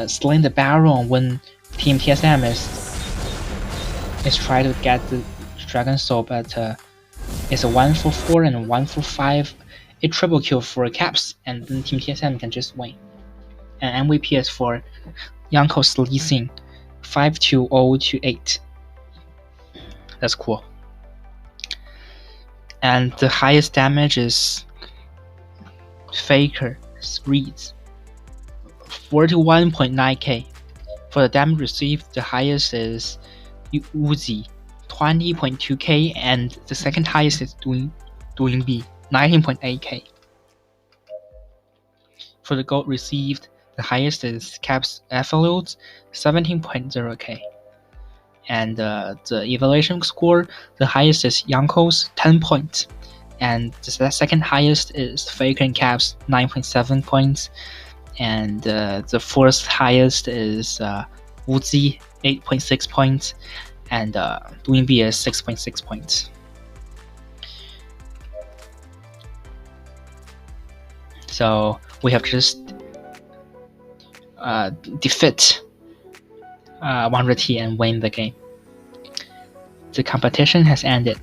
slain the Baron when Team TSM is trying to get the Dragon Soul, but it's a 1-for-4 and a 1-for-5. A triple kill for Caps, and then Team TSM can just win. And MVP is for Jankos leasing 5-0-8. That's cool. And the highest damage is Faker Reeds 41.9k. For the damage received, the highest is Uzi 20.2k, and the second highest is Doinb 19.8k. For the gold received, the highest is Caps Affiliate 17.0k. And the evaluation score, the highest is Jankos 10 points, and the second highest is Faker and Caps 9.7 points, and the fourth highest is Wuzi 8.6 points, and Doinb is 6.6 points. So we have just defeat 100T and win the game. The competition has ended.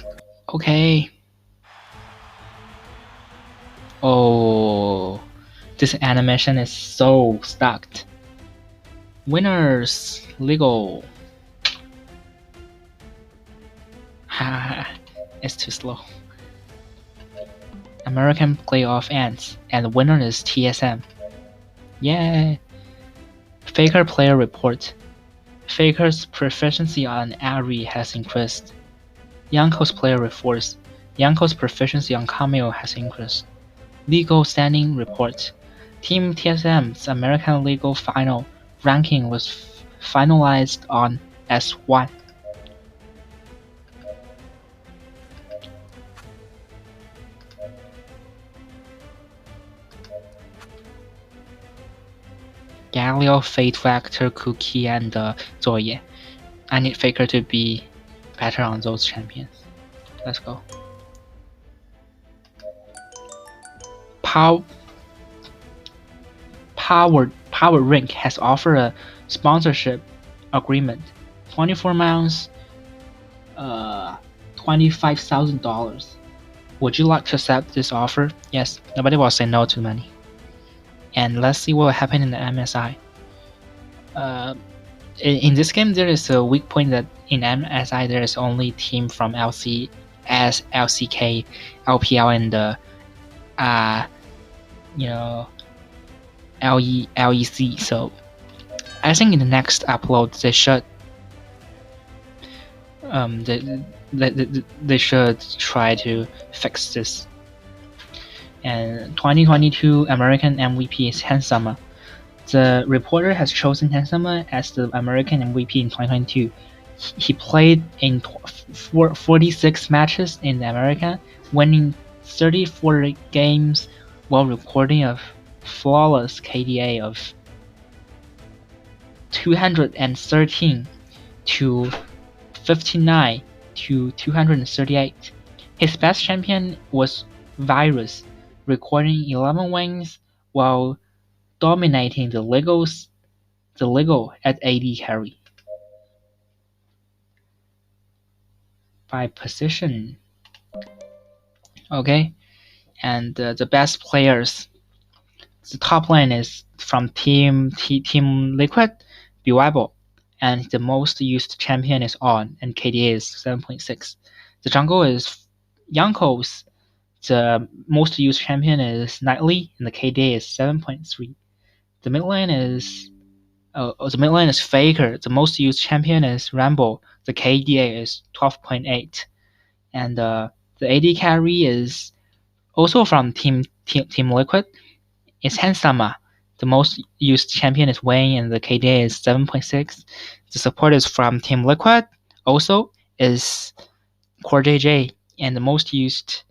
Okay. Oh, this animation is so stuck. Winners, legal. It's too slow. American playoff ends, and the winner is TSM. Yay! Faker player report. Faker's proficiency on Ari has increased. Jankos player reports. Jankos' proficiency on Cameo has increased. Legal standing report. Team TSM's American Legal Final ranking was finalized on S1. Galio, Fate Factor, Cookie, and Zoye. I need Faker to be better on those champions. Let's go. Power Rank has offered a sponsorship agreement. 24 months, $25,000. Would you like to accept this offer? Yes, nobody will say no to money. And let's see what will happen in the MSI. In this game, there is a weak point that in MSI there is only team from LCS, LCK, LPL, and LEC. So I think in the next upload they should they should try to fix this. And 2022 American MVP is Hansama. The reporter has chosen Hansama as the American MVP in 2022. He played in 46 matches in America, winning 34 games while recording a flawless KDA of 213 to 59 to 238. His best champion was Virus, recording 11 wins while dominating the legal at AD carry. By position. Okay, and the best players. The top lane is from Team Liquid, Doinb, and the most used champion is On, and KDA is 7.6. The jungle is Jankos. The most used champion is Nightly, and the KDA is 7.3. The mid lane is Faker. The most used champion is Rambo. The KDA is 12.8, and the AD carry is also from Team Liquid. It's Hansama. The most used champion is Wayne, and the KDA is 7.6. The support is from Team Liquid. Also is Core JJ, and the most used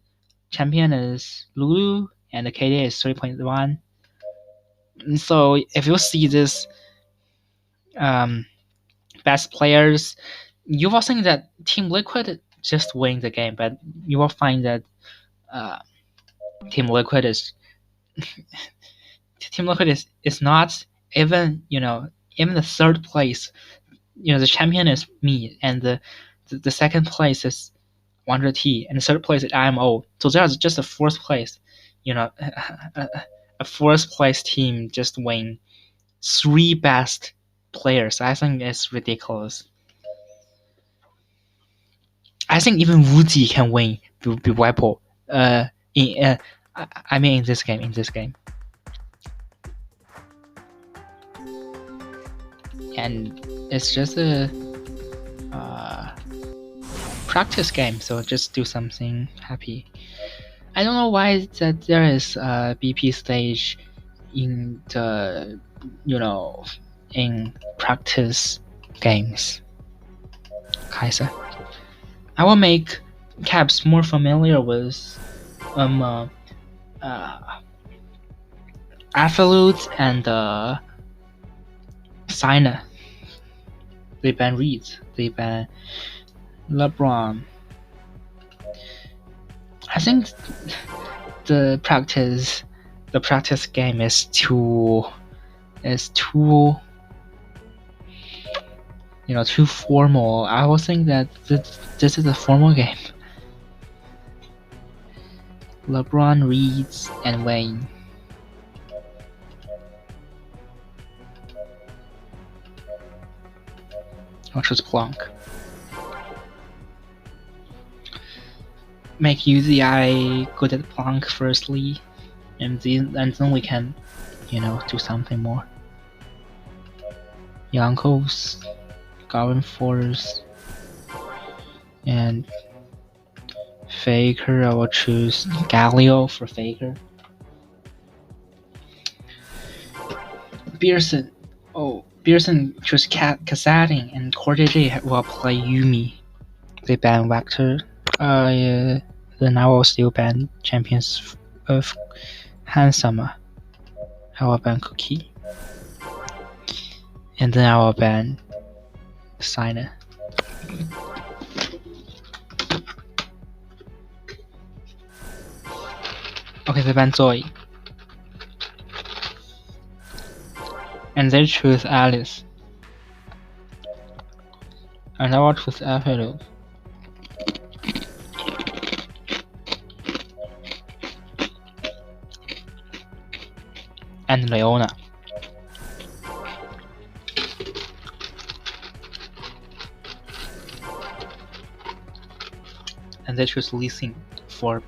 champion is Lulu, and the KDA is 3.1. So if you see this best players, you will think that Team Liquid just win the game, but you will find that Team Liquid is not even even the third place. The champion is me, and the second place is 100T, and the third place is IMO. So there's just a fourth place. A fourth place team just win 3 best players. I think it's ridiculous. I think even Wuzi can win Doinb. I mean in this game. And it's just a practice game, so just do something happy. I don't know why that there is a BP stage in the in practice games. Kaiser. I will make Caps more familiar with Absolute and Signer. They ban Reed. They ban LeBron. I think the practice game is too too formal. I would think that this is a formal game. LeBron, Reed, and Wayne. I'll choose Plonk. Make UZI good at Plonk firstly, and then we can, do something more. Jankos, Garvin Force, and Faker. I will choose Galio for Faker. Pearson. Pearson choose Cassading, and Corday will play Yumi. They ban Vector. Then I will still ban Champions of Handsome. I will ban Cookie. And then I will ban Signer. Okay, they ban Zoe. And they choose Alice. And I will choose Apollo. And Leona. And they choose Lee Sin for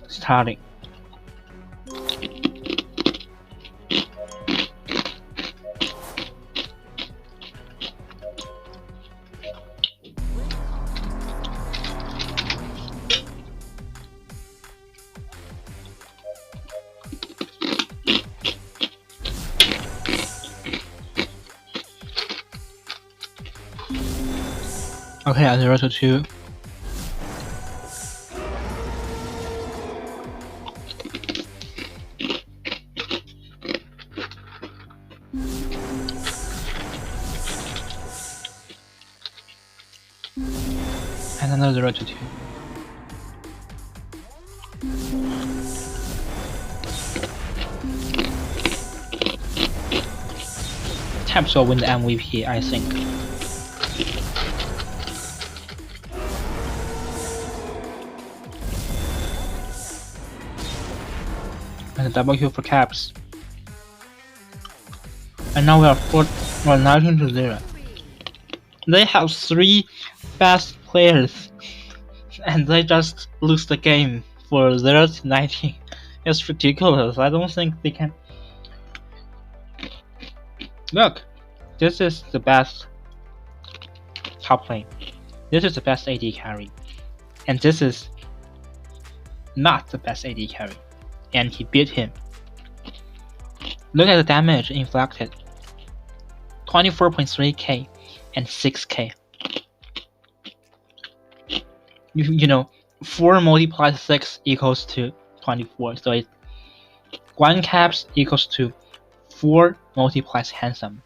starting. Okay, at 0-2. And another 0-2. Caps will win the MVP, I think. And a double kill for Caps. And now we are 19-0. They have 3 best players, and they just lose the game for 0-19. It's ridiculous. I don't think they can. Look, this is the best top lane. This is the best AD carry, and this is not the best AD carry, and he beat him. Look at the damage inflicted: 24.3k and 6k. 4 multiplied 6 equals to 24. So 1 caps equals to 4 multiplies Handsome,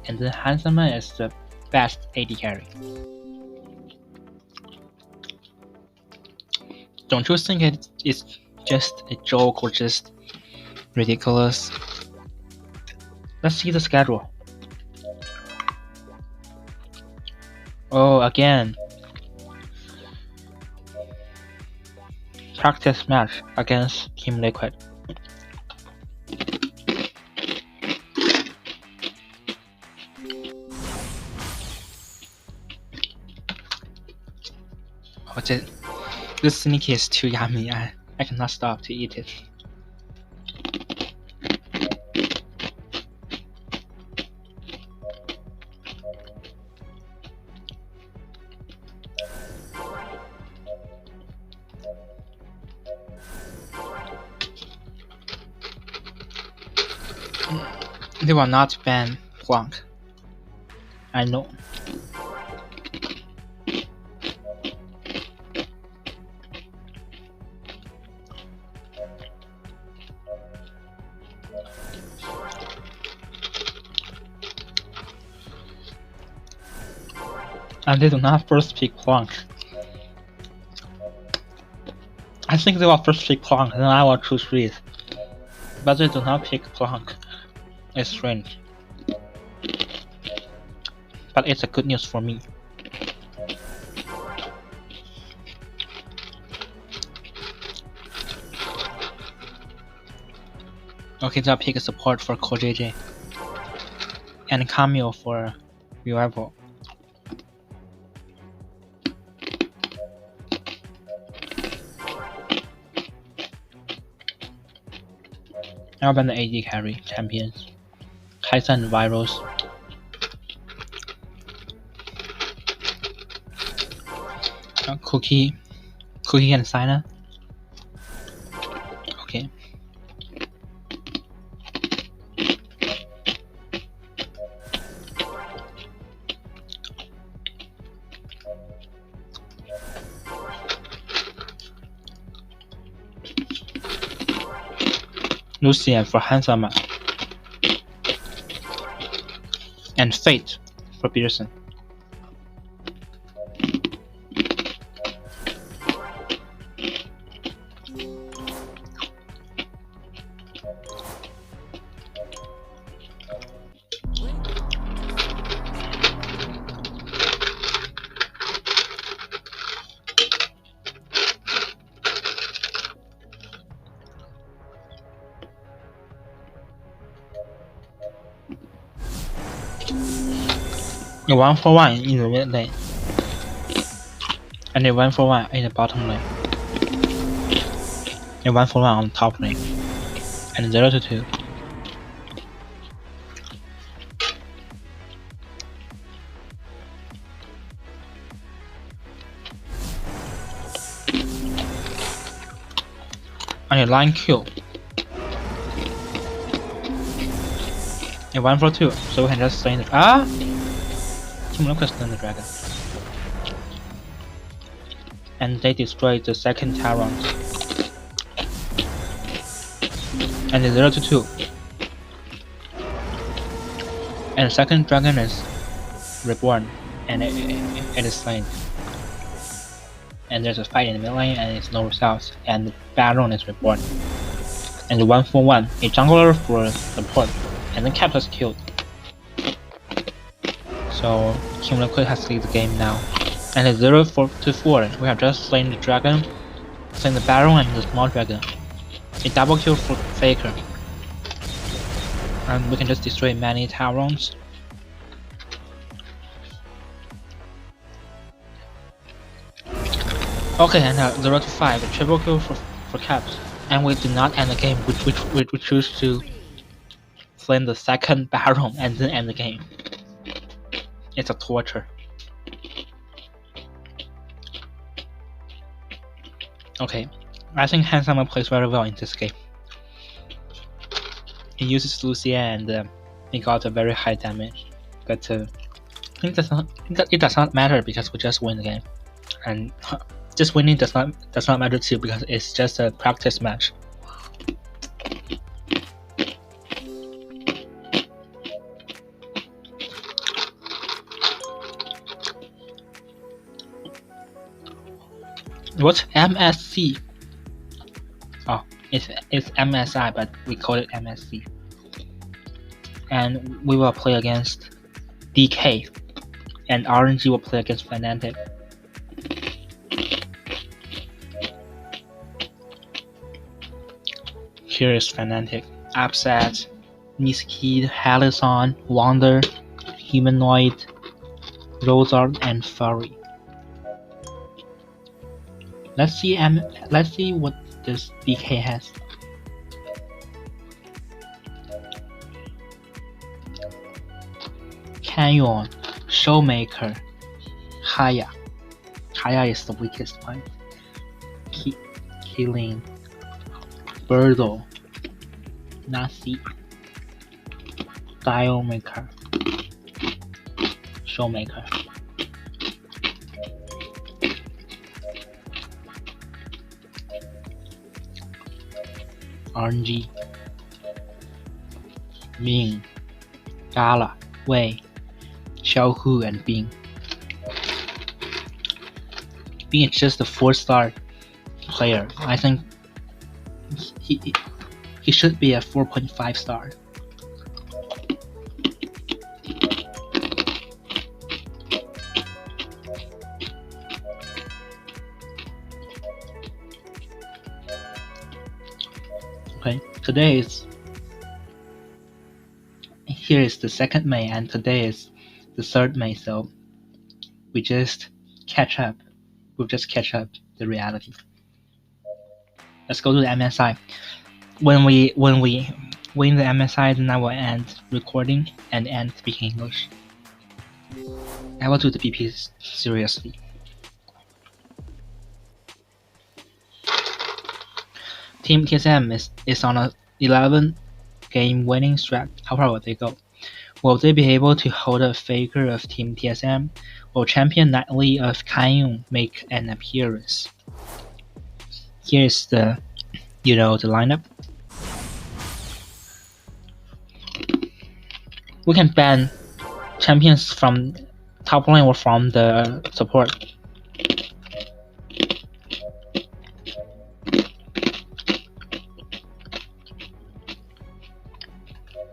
and then Handsome is the best AD carry. Don't you think it's just a joke or just ridiculous? Let's see the schedule. Oh, again. Practice match against Team Liquid. Oh, this sneaky is too yummy. I cannot stop to eat it. They will not ban Plonk. I know. And they do not first pick Plonk. I think they will first pick Plonk, then I will choose Reese. But they do not pick Plonk. It's strange. But it's a good news for me. Okay, they'll pick support for KoJJ. And Camille for Revival. I'll ban the AD carry champions. Kaisa and Virus. Cookie and Sina. Okay. Lucian for Handsome. And Fate for Peterson. A 1-for-1 in the mid lane, and a 1-for-1 in the bottom lane, a 1-for-1 on the top lane, and 0-2. And a line kill, a 1-for-2, so we can just slay the Team Lucas slay the dragon. And they destroyed the second Tyrant. And the 0-2. And the second dragon is reborn, and it is slain. And there's a fight in the mid lane, and it's no results, and the Baron is reborn. And the 1-for-1, a jungler for support, and then Caps is killed. So Team Liquid has lead the game now. And it's 0-4. We have just slain the dragon, slain the Baron and the small dragon. A double kill for Faker. And we can just destroy many Tyrants. Okay, and 0-5, a triple kill for Caps. And we do not end the game, we choose to flame the second Baron and then end the game. It's a torture. Okay, I think Handsome plays very well in this game. He uses Lucia and he got a very high damage, but it does not matter because we just win the game, and just winning does not matter too because it's just a practice match. What's MSC? Oh, it's MSI, but we call it MSC. And we will play against DK, and RNG will play against Fnatic. Here is Fnatic: Upset, Niskid, Halison, Wander, Humanoid, Rosard, and Fury. Let's see what this DK has. Canyon, Showmaker, Haya. Haya is the weakest one. Killing, Birdo, Nasi, Diomaker, Showmaker. RNG, Ming, Gala, Wei, Xiaohu, and Bing. being just a 4-star player, I think he should be a 4.5 star. Okay, here is the 2nd May and today is the 3rd May, so we just catch up. We'll just catch up the reality. Let's go to the MSI. When we win the MSI, then I will end recording and end speaking English. I will do the BP seriously. Team TSM is on a 11-game winning streak. How far will they go? Will they be able to hold a faker of Team TSM? Will champion Nightly of Kayun make an appearance? Here's the lineup. We can ban champions from top lane or from the support.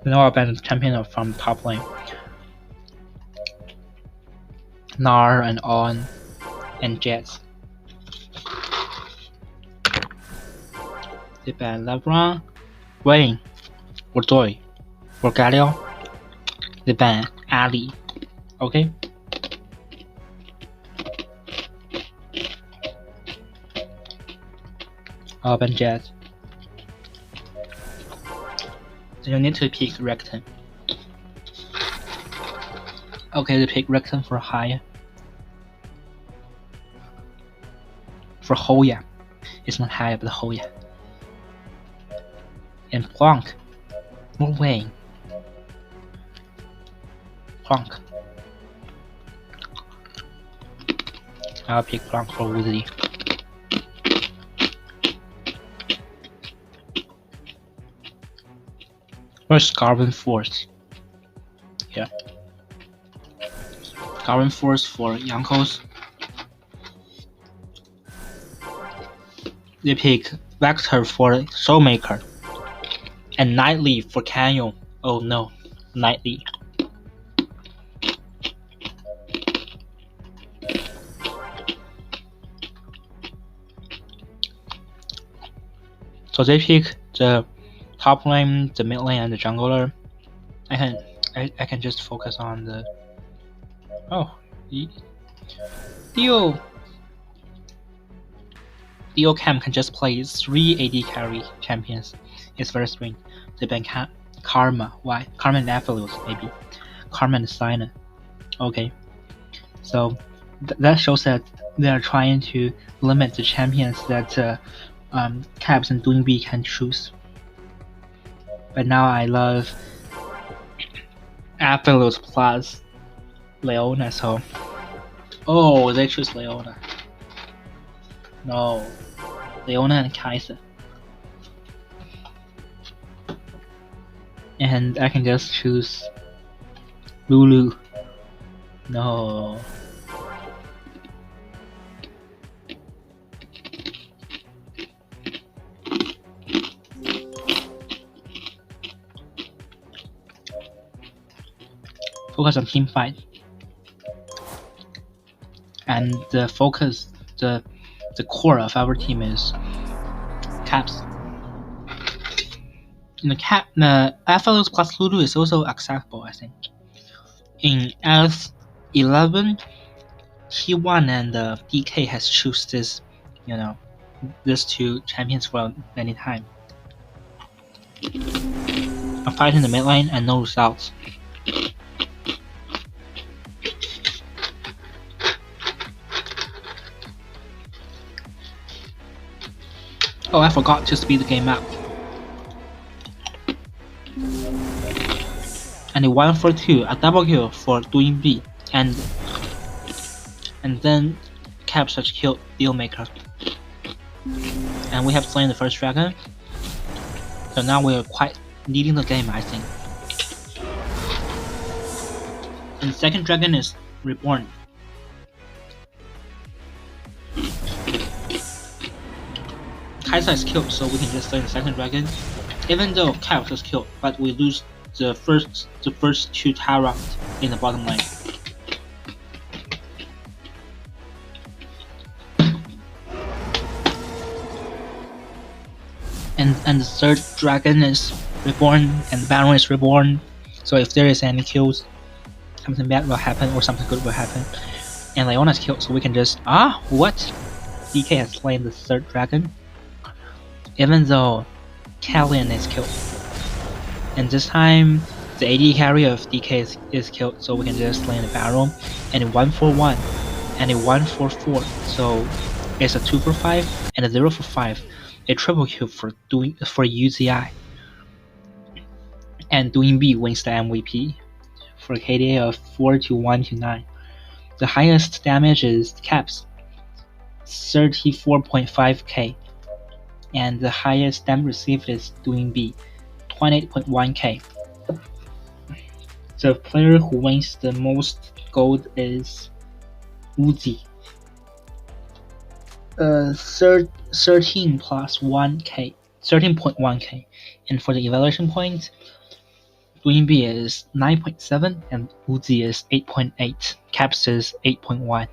Now I'll ban the champion from top lane. Gnar and On and Jets. They ban LeBron, Wayne, or Doi, or Galio. They ban Ali. Okay? I'll ban Jet. So you need to pick Rectum. Okay, they pick Rectum for high. For Hoya. It's not high, but Hoya. And Plank. No way. Plank. I'll pick Plank for Woozy. Where's Carbon Force? Yeah. Carbon Force for Jankos. They pick Vector for Soulmaker. And Nightly for Canyon. Oh no, Nightly. So they pick the top lane, the mid lane, and the jungler. I can just focus on the Dio Cam can just play 3 AD carry champions. It's very strange. They ban Karma. Why? Karma and Aphelios, maybe. Karma and Sinah. Okay. So that shows that they are trying to limit the champions that Caps and Doinb can choose. But now I love Aphelios plus Leona, so they choose Leona. No. Leona and Kai'Sa. And I can just choose Lulu. No. Focus on team fight. And the focus, the core of our team is Caps. In the Aphelios plus Lulu is also acceptable, I think. In S11, T1 and DK has choose this, these two champions for many time. I'm fighting the mid lane and no results. Oh, I forgot to speed the game up. And a 1 for 2, a double kill for Doinb, and then Caps has killed Dealmaker. And we have slain the first dragon. So now we are quite leading the game, I think. And the second dragon is reborn. Kaisa is killed, so we can just slay the second dragon. Even though Caps is killed, but we lose the first 2 tile rounds in the bottom lane. And the third dragon is reborn, and the Baron is reborn. So if there is any kills, something bad will happen or something good will happen. And Leona is killed, so we can just what? DK has slain the third dragon. Even though Callian is killed. And this time the AD carry of DK is killed, so we can just slay the Baron. And a 1-for-1 and a 1-for-4. So it's a 2-for-5 and a 0-for-5. A triple kill for UZI. And Doinb wins the MVP for a KDA of 4-1-9. The highest damage is Caps, 34.5k, and the highest damage received is Doinb, 28.1k. The player who wins the most gold is Uzi, 13 plus 1k, 13.1k, and for the evaluation point, Doinb is 9.7 and Uzi is 8.8. Caps is 8.1.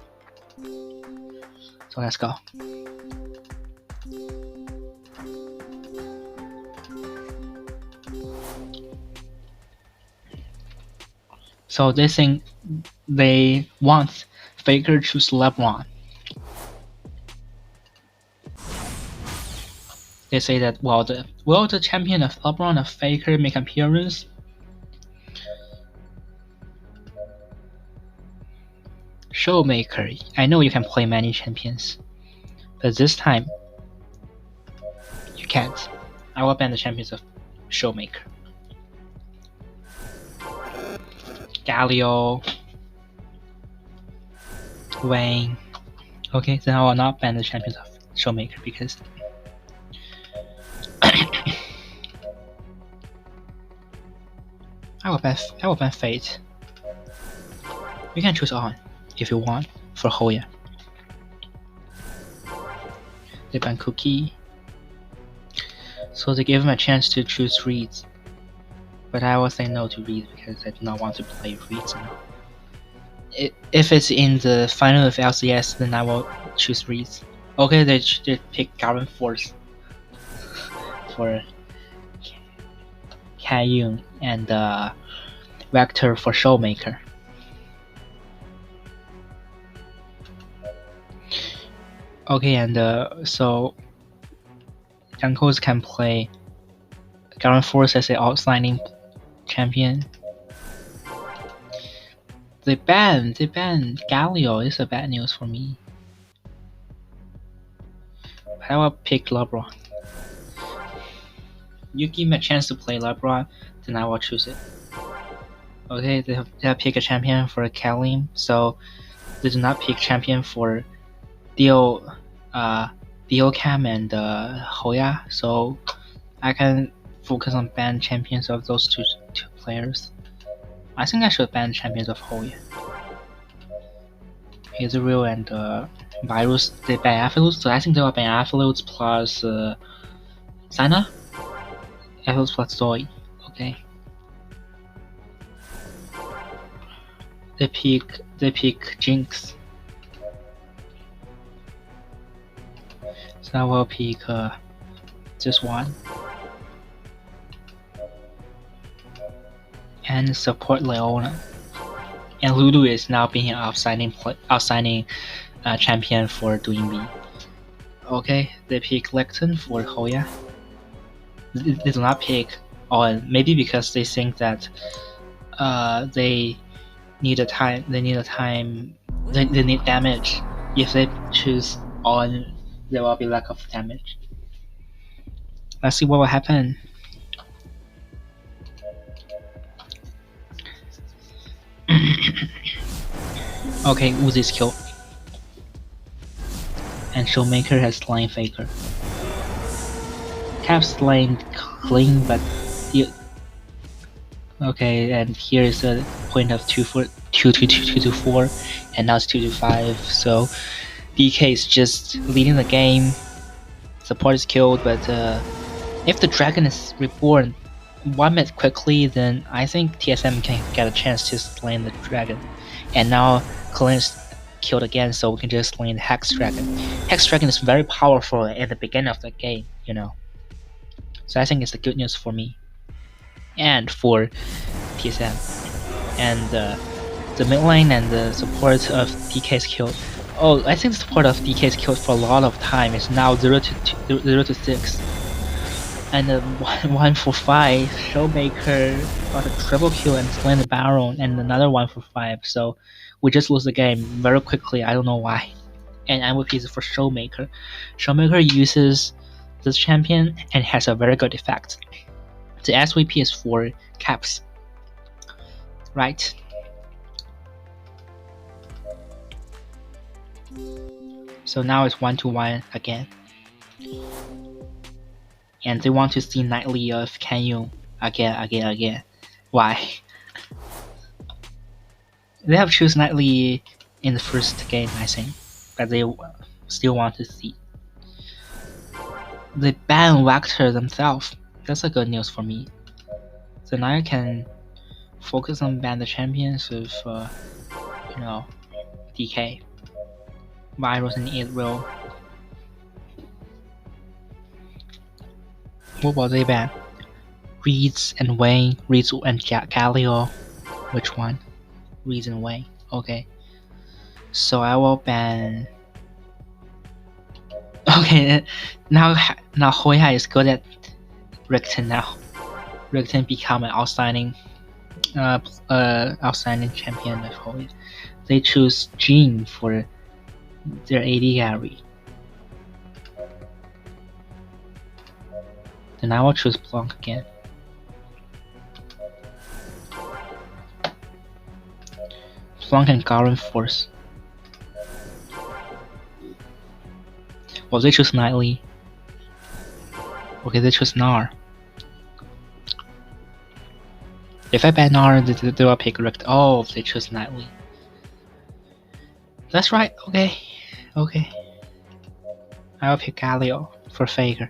So let's go. So they think they want Faker choose LeBron. They say that will the champion of LeBron of Faker make appearance? Showmaker, I know you can play many champions, but this time you can't. I will ban the champions of Showmaker. Galio, Wayne. Okay, then I will not ban the champions of Showmaker because I will ban Fate. You can choose on if you want for Hoya. They ban Cookie, so they give him a chance to choose Reeds. But I will say no to Reeds because I do not want to play Reeds now. If it's in the final of LCS, then I will choose Reeds. Okay, they pick Garen Force for Kaiyun and Vector for Showmaker. Okay, and so Jankos can play Garen Force as an outlining champion. They ban Galio. It's a bad news for me. But I will pick LeBron. You give me a chance to play LeBron, then I will choose it. Okay, they have picked a champion for Kalim, so they do not pick champion for Diocam and Hoya, so I can focus on ban champions of those two players. I think I should ban champions of Hoya. Israel and Virus, they ban Aphelios, so I think they will ban Aphelios plus Sana? Aphelios plus Zoe, okay. They pick Jinx. So I will pick this one. And support Leona. And Lulu is now being an outsigning champion for Doinb. Okay, they pick Lecton for Hoya. They do not pick on, maybe because they think that they need damage. If they choose on, there will be lack of damage. Let's see what will happen. Okay, Uzi's killed. And Showmaker has slain Faker. Caps slain clean, but okay, and here is a point of 2 to 4, and now it's 2 to 5. So DK is just leading the game. support is killed, but if the dragon is reborn 1 minute quickly, then I think TSM can get a chance to slay the dragon. And now Colin is killed again, so we can just slay the Hex Dragon. Hex Dragon is very powerful at the beginning of the game, you know. So I think it's the good news for me and for TSM. And the mid lane and the support of DK is killed. Oh, I think the support of DK is killed for a lot of time. It's now 0 to 6. And 1 for 5, Showmaker got a triple kill and slain the Baron, and another 1 for 5. So we just lose the game very quickly. I don't know why. And MVP is for Showmaker. Showmaker uses this champion and has a very good effect. The SVP is for Caps. Right. So now it's 1-1 again. And they want to see Nightly of Canyon again. Why? They have chosen Nightly in the first game, I think, but they still want to see. They ban Vector themselves. That's a good news for me. So now I can focus on ban the champions of, DK, Virus, and Israel. What will they ban? Reeds and Wayne, Reeds and Galio. Which one? Reeds and Wayne. Okay. So I will ban. Okay, now Hoya is good at Rickton now. Rickton become an outstanding champion of Hoya. They choose Jean for their AD carry. Then I will choose Blanc again. Blanc and Garen Force. Well, they choose Nightly. Okay, they choose Gnar. If I ban Gnar, they will pick Rick. Oh, they choose Nightly. That's right. Okay. I will pick Galio for Faker.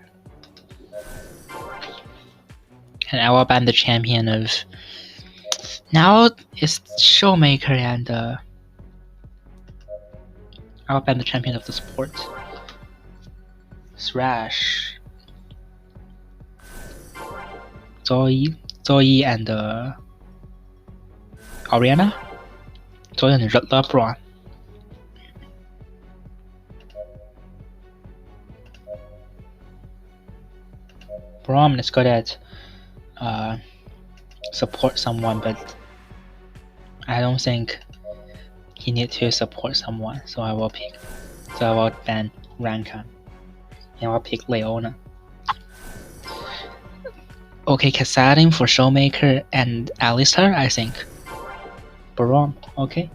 And I will ban the champion of. Now it's Showmaker, and I will ban the champion of the support. Thrash, Zoe and Oriana. Zoe and LeBron. Braum is good at support someone, but I don't think he needs to support someone. So I will ban Rankan, and I'll pick Leona. Okay, Kassadin for Showmaker and Alistar, I think. Braum, okay.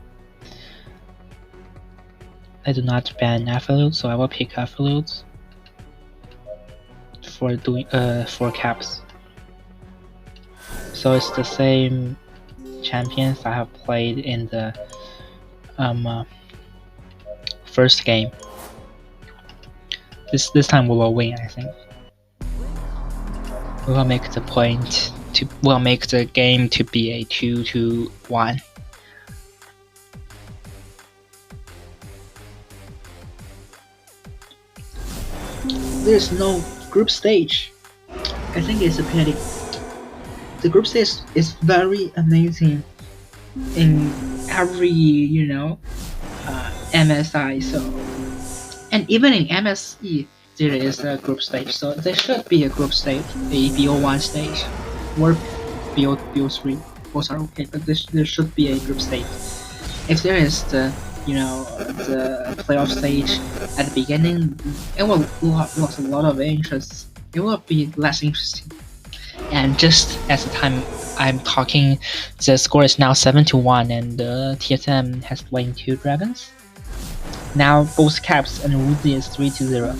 I do not ban Affiliate, so I will pick Affiliate for Caps. So it's the same champions I have played in the first game. This time we will win, I think. We will make the game to be a 2-1. There's no group stage. I think it's a pity. The group stage is very amazing in every MSI. So, and even in MSE there is a group stage. So there should be a group stage, a BO1 stage, or BO3. Both are okay, but there should be a group stage. If there is the playoff stage at the beginning, it will lose a lot of interest. It will be less interesting. And just as the time I'm talking, the score is now 7-1, and TSM has slain 2 dragons. Now both Caps and Ruzi is 3-0.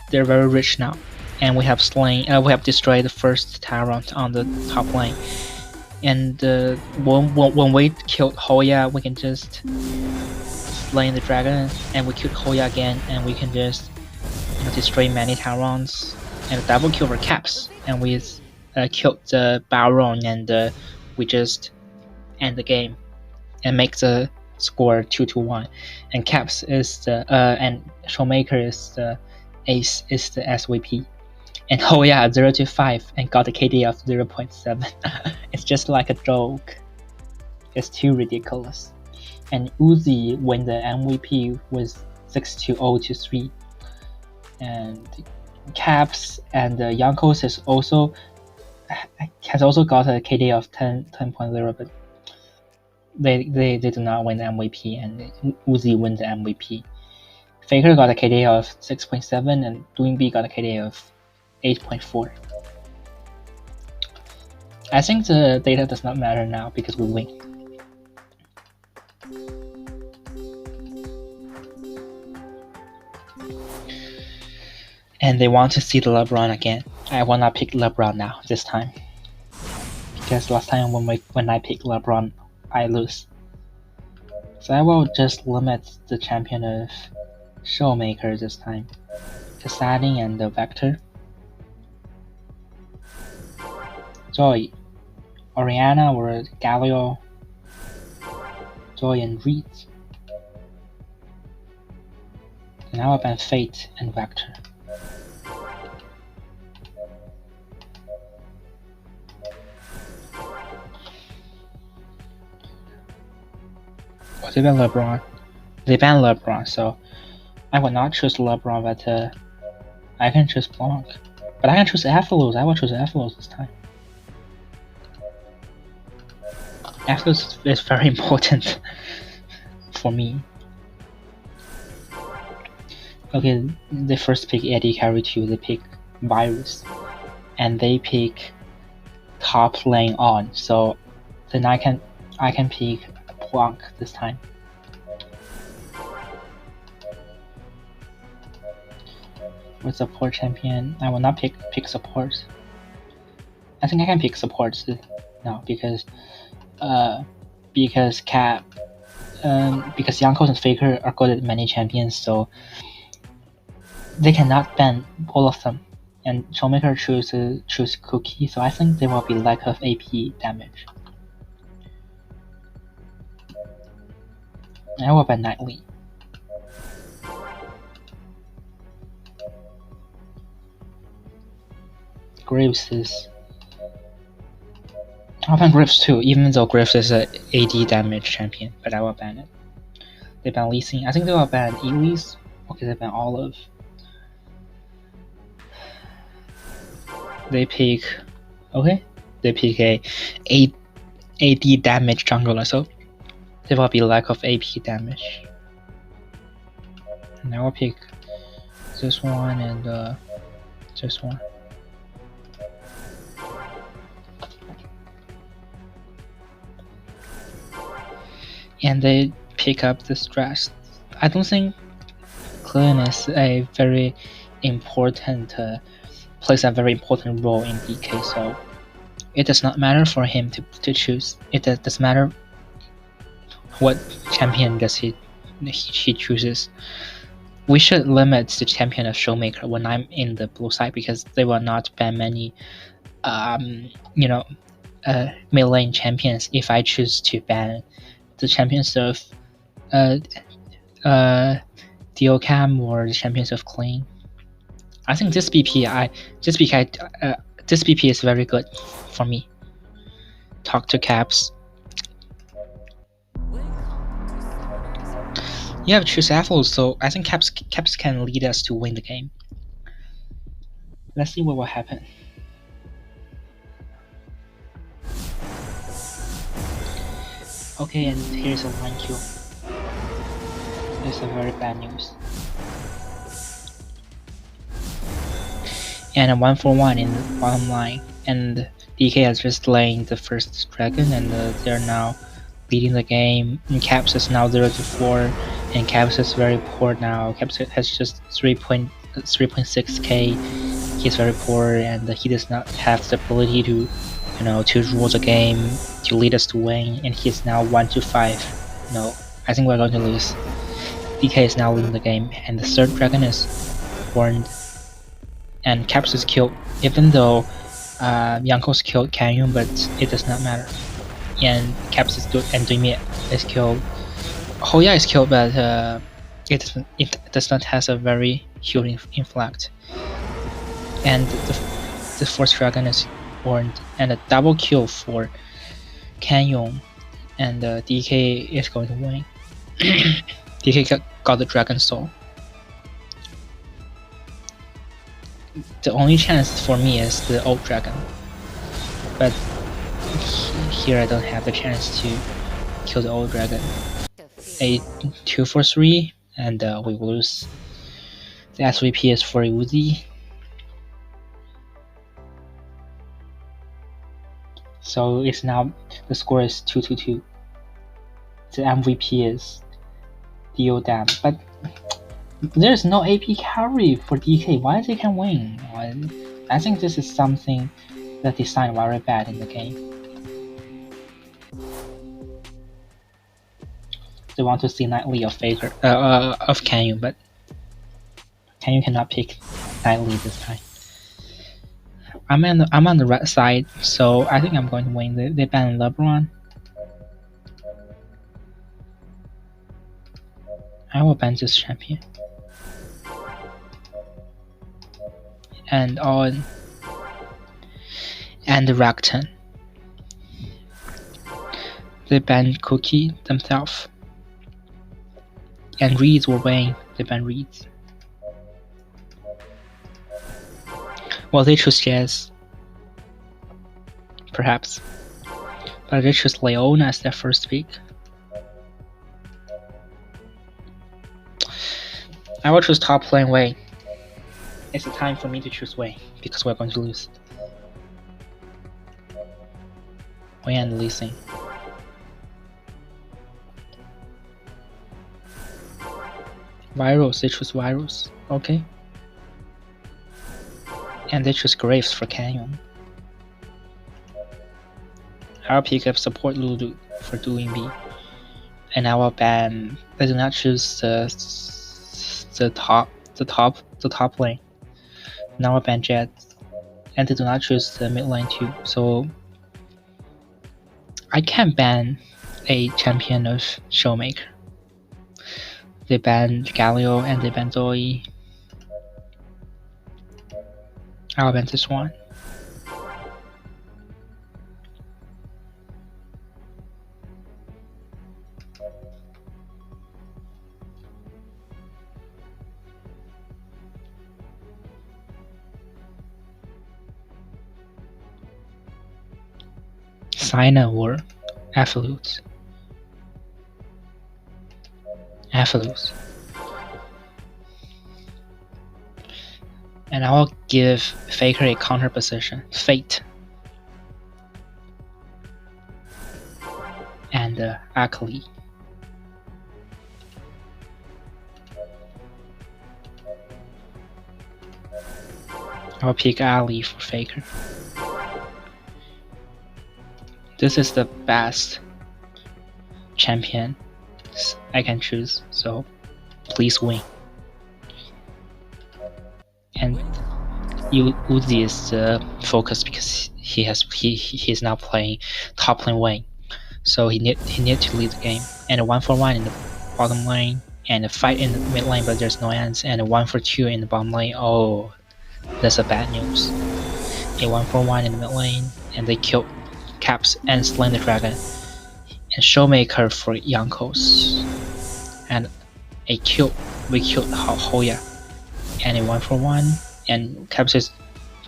They're very rich now, and we have destroyed the first Tyrant on the top lane. And when we killed Hoya, we can just slay the dragon, and we killed Hoya again, and we can just destroy many Talons and double kill for Caps, and we killed the Baron, and we just end the game and make the score 2-1. And Caps is the and Showmaker is the ace, is the SVP. And oh yeah, 0-5 and got a KD of 0.7. It's just like a joke. It's too ridiculous. And Uzi win the MVP with 6-0-3. And Caps and Jankos has also got a KD of 10.0, but they do not win the MVP, and Uzi wins the MVP. Faker got a KD of 6.7 and Doinb got a KD of 8.4. I think the data does not matter now because we win. And they want to see the LeBron again. I will not pick LeBron now this time, because last time when I pick LeBron, I lose. So I will just limit the champion of Showmaker this time. Cassading and the Vector. Joy, Oriana or Galio. Joy and Reed. And I will ban Fate and Vector. They ban LeBron. They ban LeBron, so I will not choose LeBron, but I can choose Blanc. But I can choose Aphelios. I will choose Aphelios this time. Aphelios is very important for me. Okay, they first pick Eddie Carry 2, they pick Virus, and they pick top lane on, so then I can pick Blanc this time. With support champion, I will not pick support. I think I can pick support now because Cap, because Jankos and Faker are good at many champions, so they cannot ban all of them. And Showmaker choose Cookie, so I think there will be lack of AP damage. I will ban Nightly. Graves is... I'll ban Graves too, even though Graves is a AD damage champion, but I will ban it. They ban Lee Sin. I think they will ban Elise. Okay, they ban Olive. They pick... Okay, they pick a AD damage jungler, so there will be lack of AP damage. And I will pick this one and this one. And they pick up the stress. I don't think Clean is a very important plays a very important role in DK, so it does not matter for him to choose. It does matter what champion does he chooses. We should limit the champion of Showmaker when I'm in the blue side, because they will not ban many mid lane champions if I choose to ban the champions of Diocam or the champions of Clean. I think this BP is very good for me. Talk to Caps. You have to choose Aphelios, so I think Caps can lead us to win the game. Let's see what will happen. Okay, and here's a 1 kill. It's a very bad news. And a 1-for-1 in the bottom line. And DK has just slain the first dragon, and they're now leading the game. And Caps is now 0-4, and Caps is very poor now. Caps has just 3.6k. He's very poor, and he does not have the ability to rule the game, to lead us to win, and he's now 1-5. No, I think we're going to lose. DK is now leading the game, and the third dragon is spawned, and Caps is killed. Even though Jankos killed Canyon, but it does not matter. And Caps is and Doinb is killed. Hoya is killed, but it does not has a very huge inflect. And the fourth dragon is born, and a double kill for Canyon, and DK is going to win. DK got the dragon soul. The only chance for me is the old dragon, but here I don't have the chance to kill the old dragon. A 2 for 3, and we lose. The SVP is for Uzi. So it's now, the score is 2-2. The MVP is Doinb, but there's no AP carry for DK. Why they can win? I think this is something that designed very bad in the game. They want to see Nightly of Faker of Canyon, but Canyon cannot pick Nightly this time. I'm on the right side, so I think I'm going to win. They ban LeBron. I will ban this champion. And on and Rakton. They ban Cookie themselves. And Reeds will win. They ban Reeds. Well, they choose Jazz. Perhaps. But they choose Leona as their first pick. I will choose top lane Wei. It's the time for me to choose Wei, because we're going to lose. Wei and Lee Sin. Virus, they choose Virus. Okay. And they choose Graves for Canyon. I'll pick up support Lulu for Doinb. And I will ban. They do not choose the top lane. Now I ban Jet, and they do not choose the mid lane too. So I can ban a champion of Showmaker. They ban Galio and they ban Zoe. I'll ban this one. Sina or Absolute. And I will give Faker a counter position. Fate. And Akali. I'll pick Ali for Faker. This is the best champion I can choose, so please win. And Uzi is the focus because he's now playing top lane Wayne, so he need to lead the game. And a 1-for-1 in the bottom lane, and a fight in the mid lane, but there's no ends, and a 1-for-2 in the bottom lane. Oh, that's a bad news. A 1-for-1 in the mid lane, and they killed Caps and slain the dragon. And Showmaker for Jankos. And we killed Hoya. And a 1-for-1, and Caps is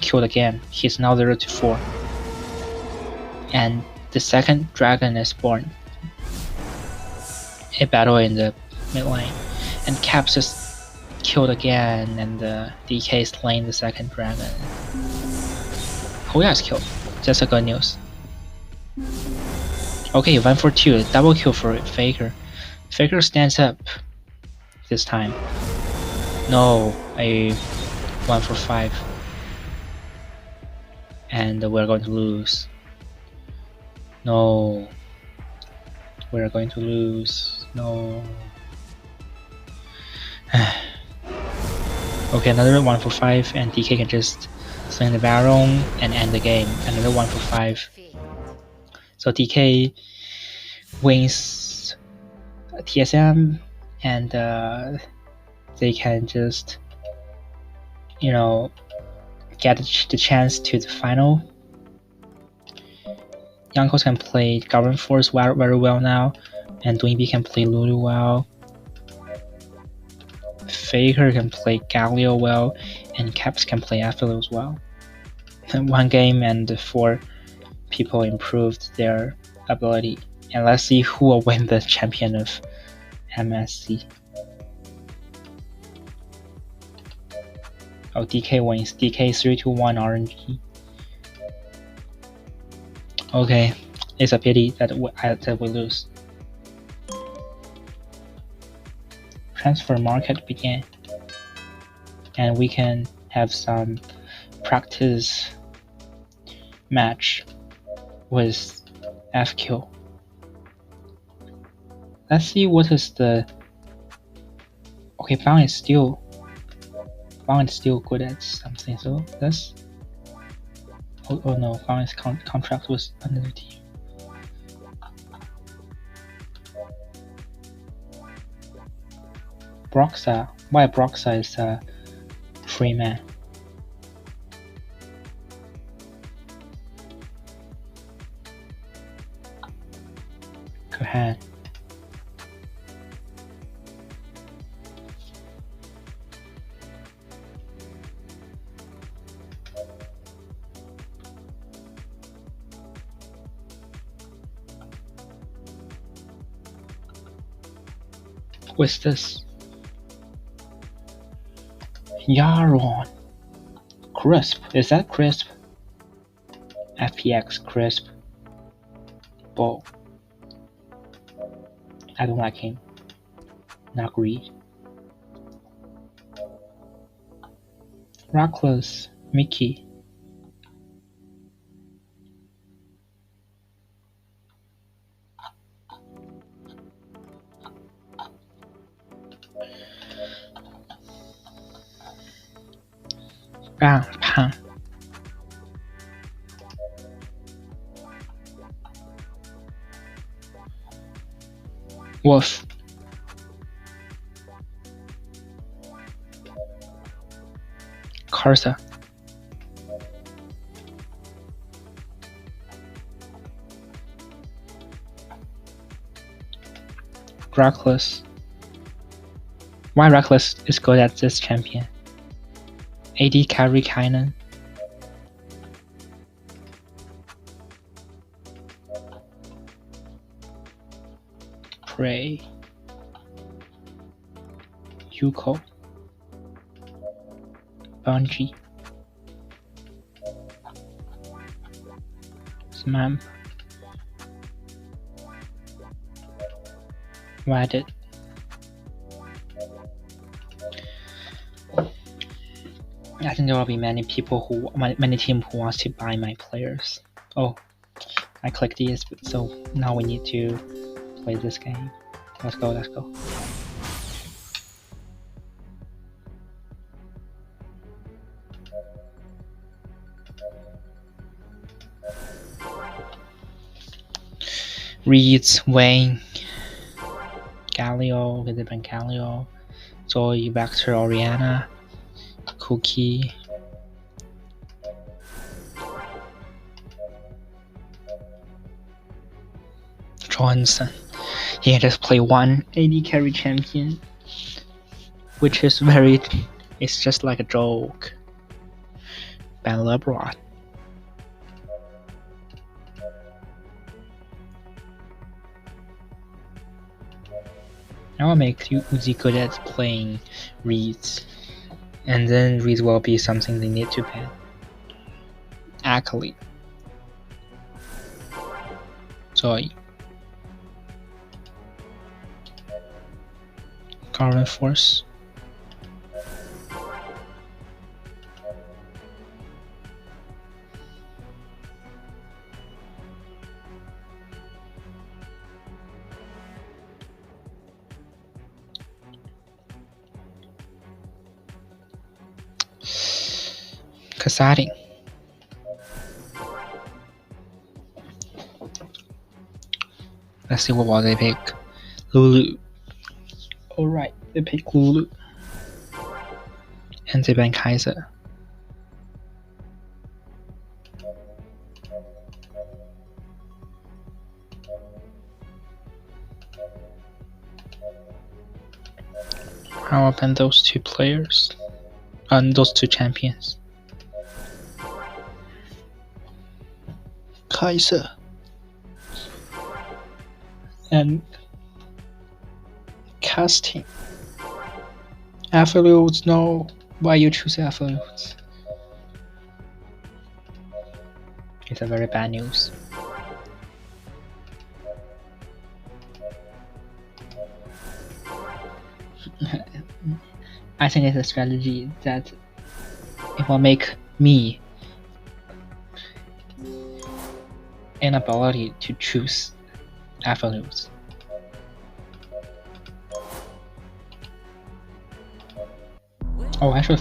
killed again. He's now 0-4. And the second dragon is born. A battle in the mid lane. And Caps is killed again, and DK slain the second dragon. Hoya is killed. That's a good news. Okay, 1-for-2, double kill for Faker. Faker stands up this time. No, a 1-for-5. And we're going to lose. No. We're going to lose. No. Okay, another 1 for 5, and DK can just swing the Baron and end the game. Another 1 for 5. So DK wins TSM, and they can just, get the chance to the final. Jankos can play Govern Force very well now, and Doinb can play Lulu well. Faker can play Galio well, and Caps can play Aphelios well. One game and 4 people improved their ability. And let's see who will win the champion of MSC. Oh, DK wins. DK 3-1 RNG. Okay, it's a pity that we lose. Transfer market began, and we can have some practice match with FQ. Let's see what is the. Okay, Bang is still good at something. So let's. Oh no, Bang is contract with another team. Broxa. Why Broxa is a free man? Go ahead. What's this? Yaron. Crisp. Is that Crisp? FPX Crisp. Bull. I don't like him. Not great. Reckless. Mickey. Pan. Wolf. Karsa. Reckless. Why Reckless is good at this champion? AD carry Kainen. Prey. Yuko. Bungie. Smamp. Reddit. I think there will be many teams who wants to buy my players. Oh, I clicked yes, so now we need to play this game. Let's go. Reeds, Wayne, Galio, Visiban Galio, Zoe, Vector, Oriana, Cookie, Johnson. He can just play one AD carry champion, which is it's just like a joke. Ben LeBron. I will make Uzi good at playing Reeds, and then Reeds will be something they need to ban. Ackley. Zoe. Garden Force. Exciting. Let's see what will they pick. Lulu. Alright, they pick Lulu. And they ban Kaiser. How about those two players? And those two champions. Kaiser. And casting. Absolutes, no. Why you choose absolutes? It's a very bad news. I think it's a strategy that it will make me inability to choose absolutes. Oh, I should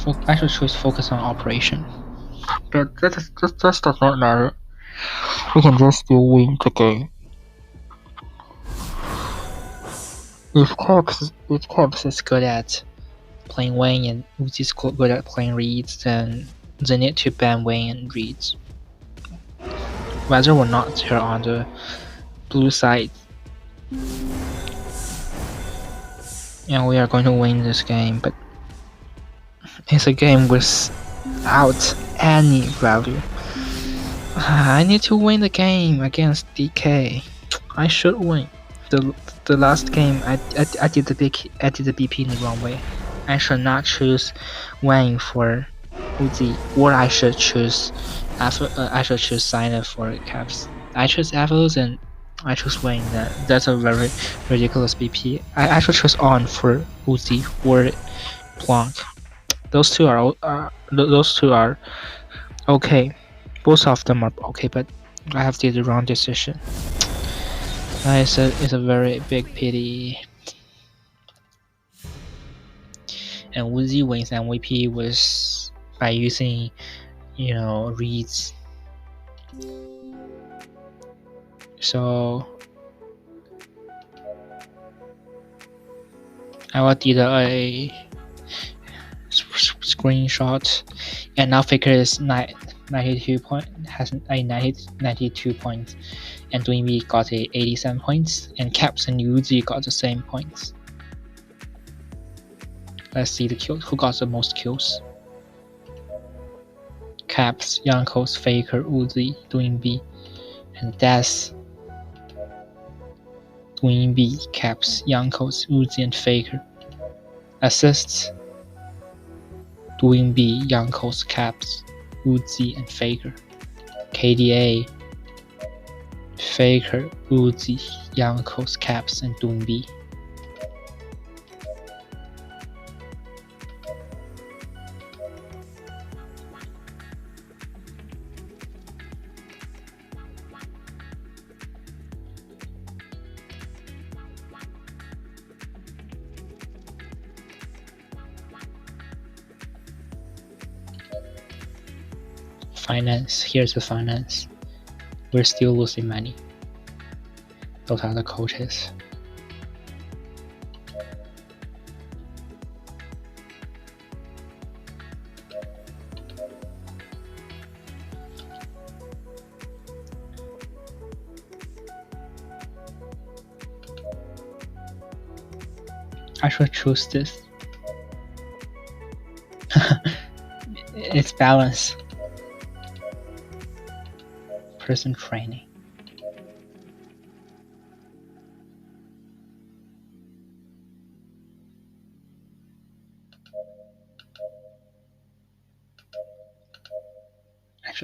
choose focus on operation. But that does not matter. We can just still win the game. If Caps is good at playing Wayne and Uzi is good at playing Reeds, then they need to ban Wayne and Reeds. Whether or not they're on the blue side. And we are going to win this game, but it's a game without any value. I need to win the game against DK. I should win. The last game I did the BP in the wrong way. I should not choose Wayne for Uzi, or I should choose Signer for Caps. I choose Apples and I choose Wayne. That's a very ridiculous BP. I should choose On for Uzi or Blanc. Those two are okay. Both of them are okay, but I have did the wrong decision. It's a very big pity. And Uzi wins MVP was by using, Reeds. So I will do a screenshot, and now Faker is 92 has a 92 points, and Doinb got a 87 points, and Caps and Uzi got the same points. Let's see the kills. Who got the most kills? Caps, Jankos, Faker, Uzi, Doinb, and that's Doinb, Caps, Jankos, Uzi, and Faker. Assists, Doinb, Jankos, Caps, Uzi, and Faker. KDA, Faker, Uzi, Jankos, Caps, and Doinb. Finance, here's the finance. We're still losing money. Those are the coaches. I should choose this. It's balance. Person training.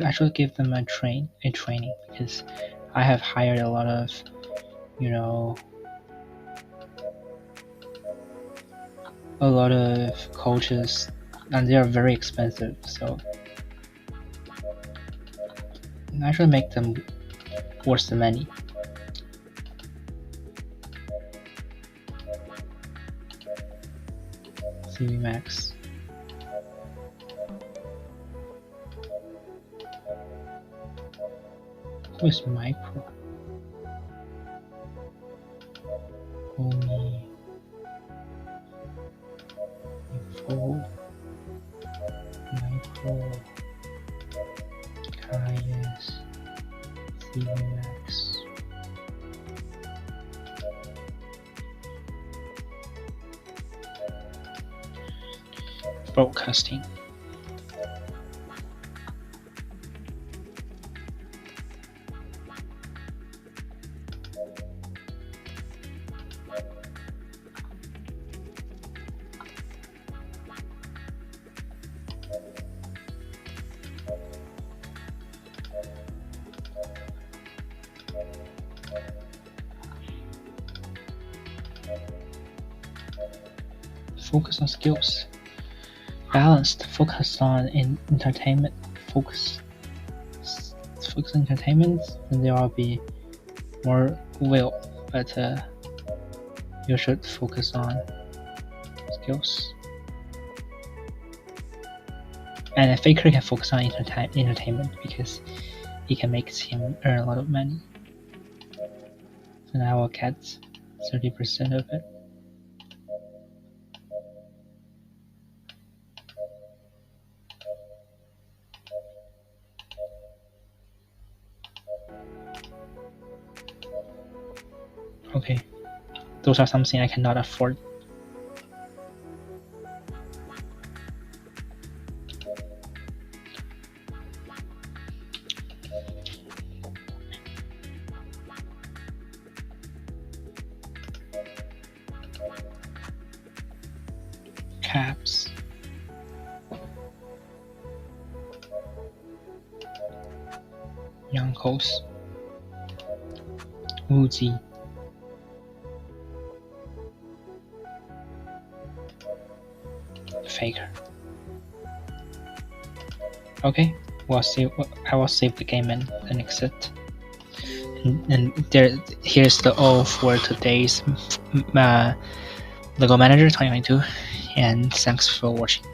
I should give them a training because I have hired a lot of, coaches, and they are very expensive. So I should make them worth the money. CV Max. Where's micro? Only info micro KS CMX broadcasting. Focus on skills. Balanced, focus on entertainment. Focus on entertainment, then there will be more will, but you should focus on skills. And a faker can focus on entertainment because it can make him earn a lot of money. And I will get 30% of it. Okay, those are something I cannot afford. Caps. Jankos. Uzi. Faker. Okay, I will save the game and exit. And here's the all for today's LEGO Manager 2022, and thanks for watching.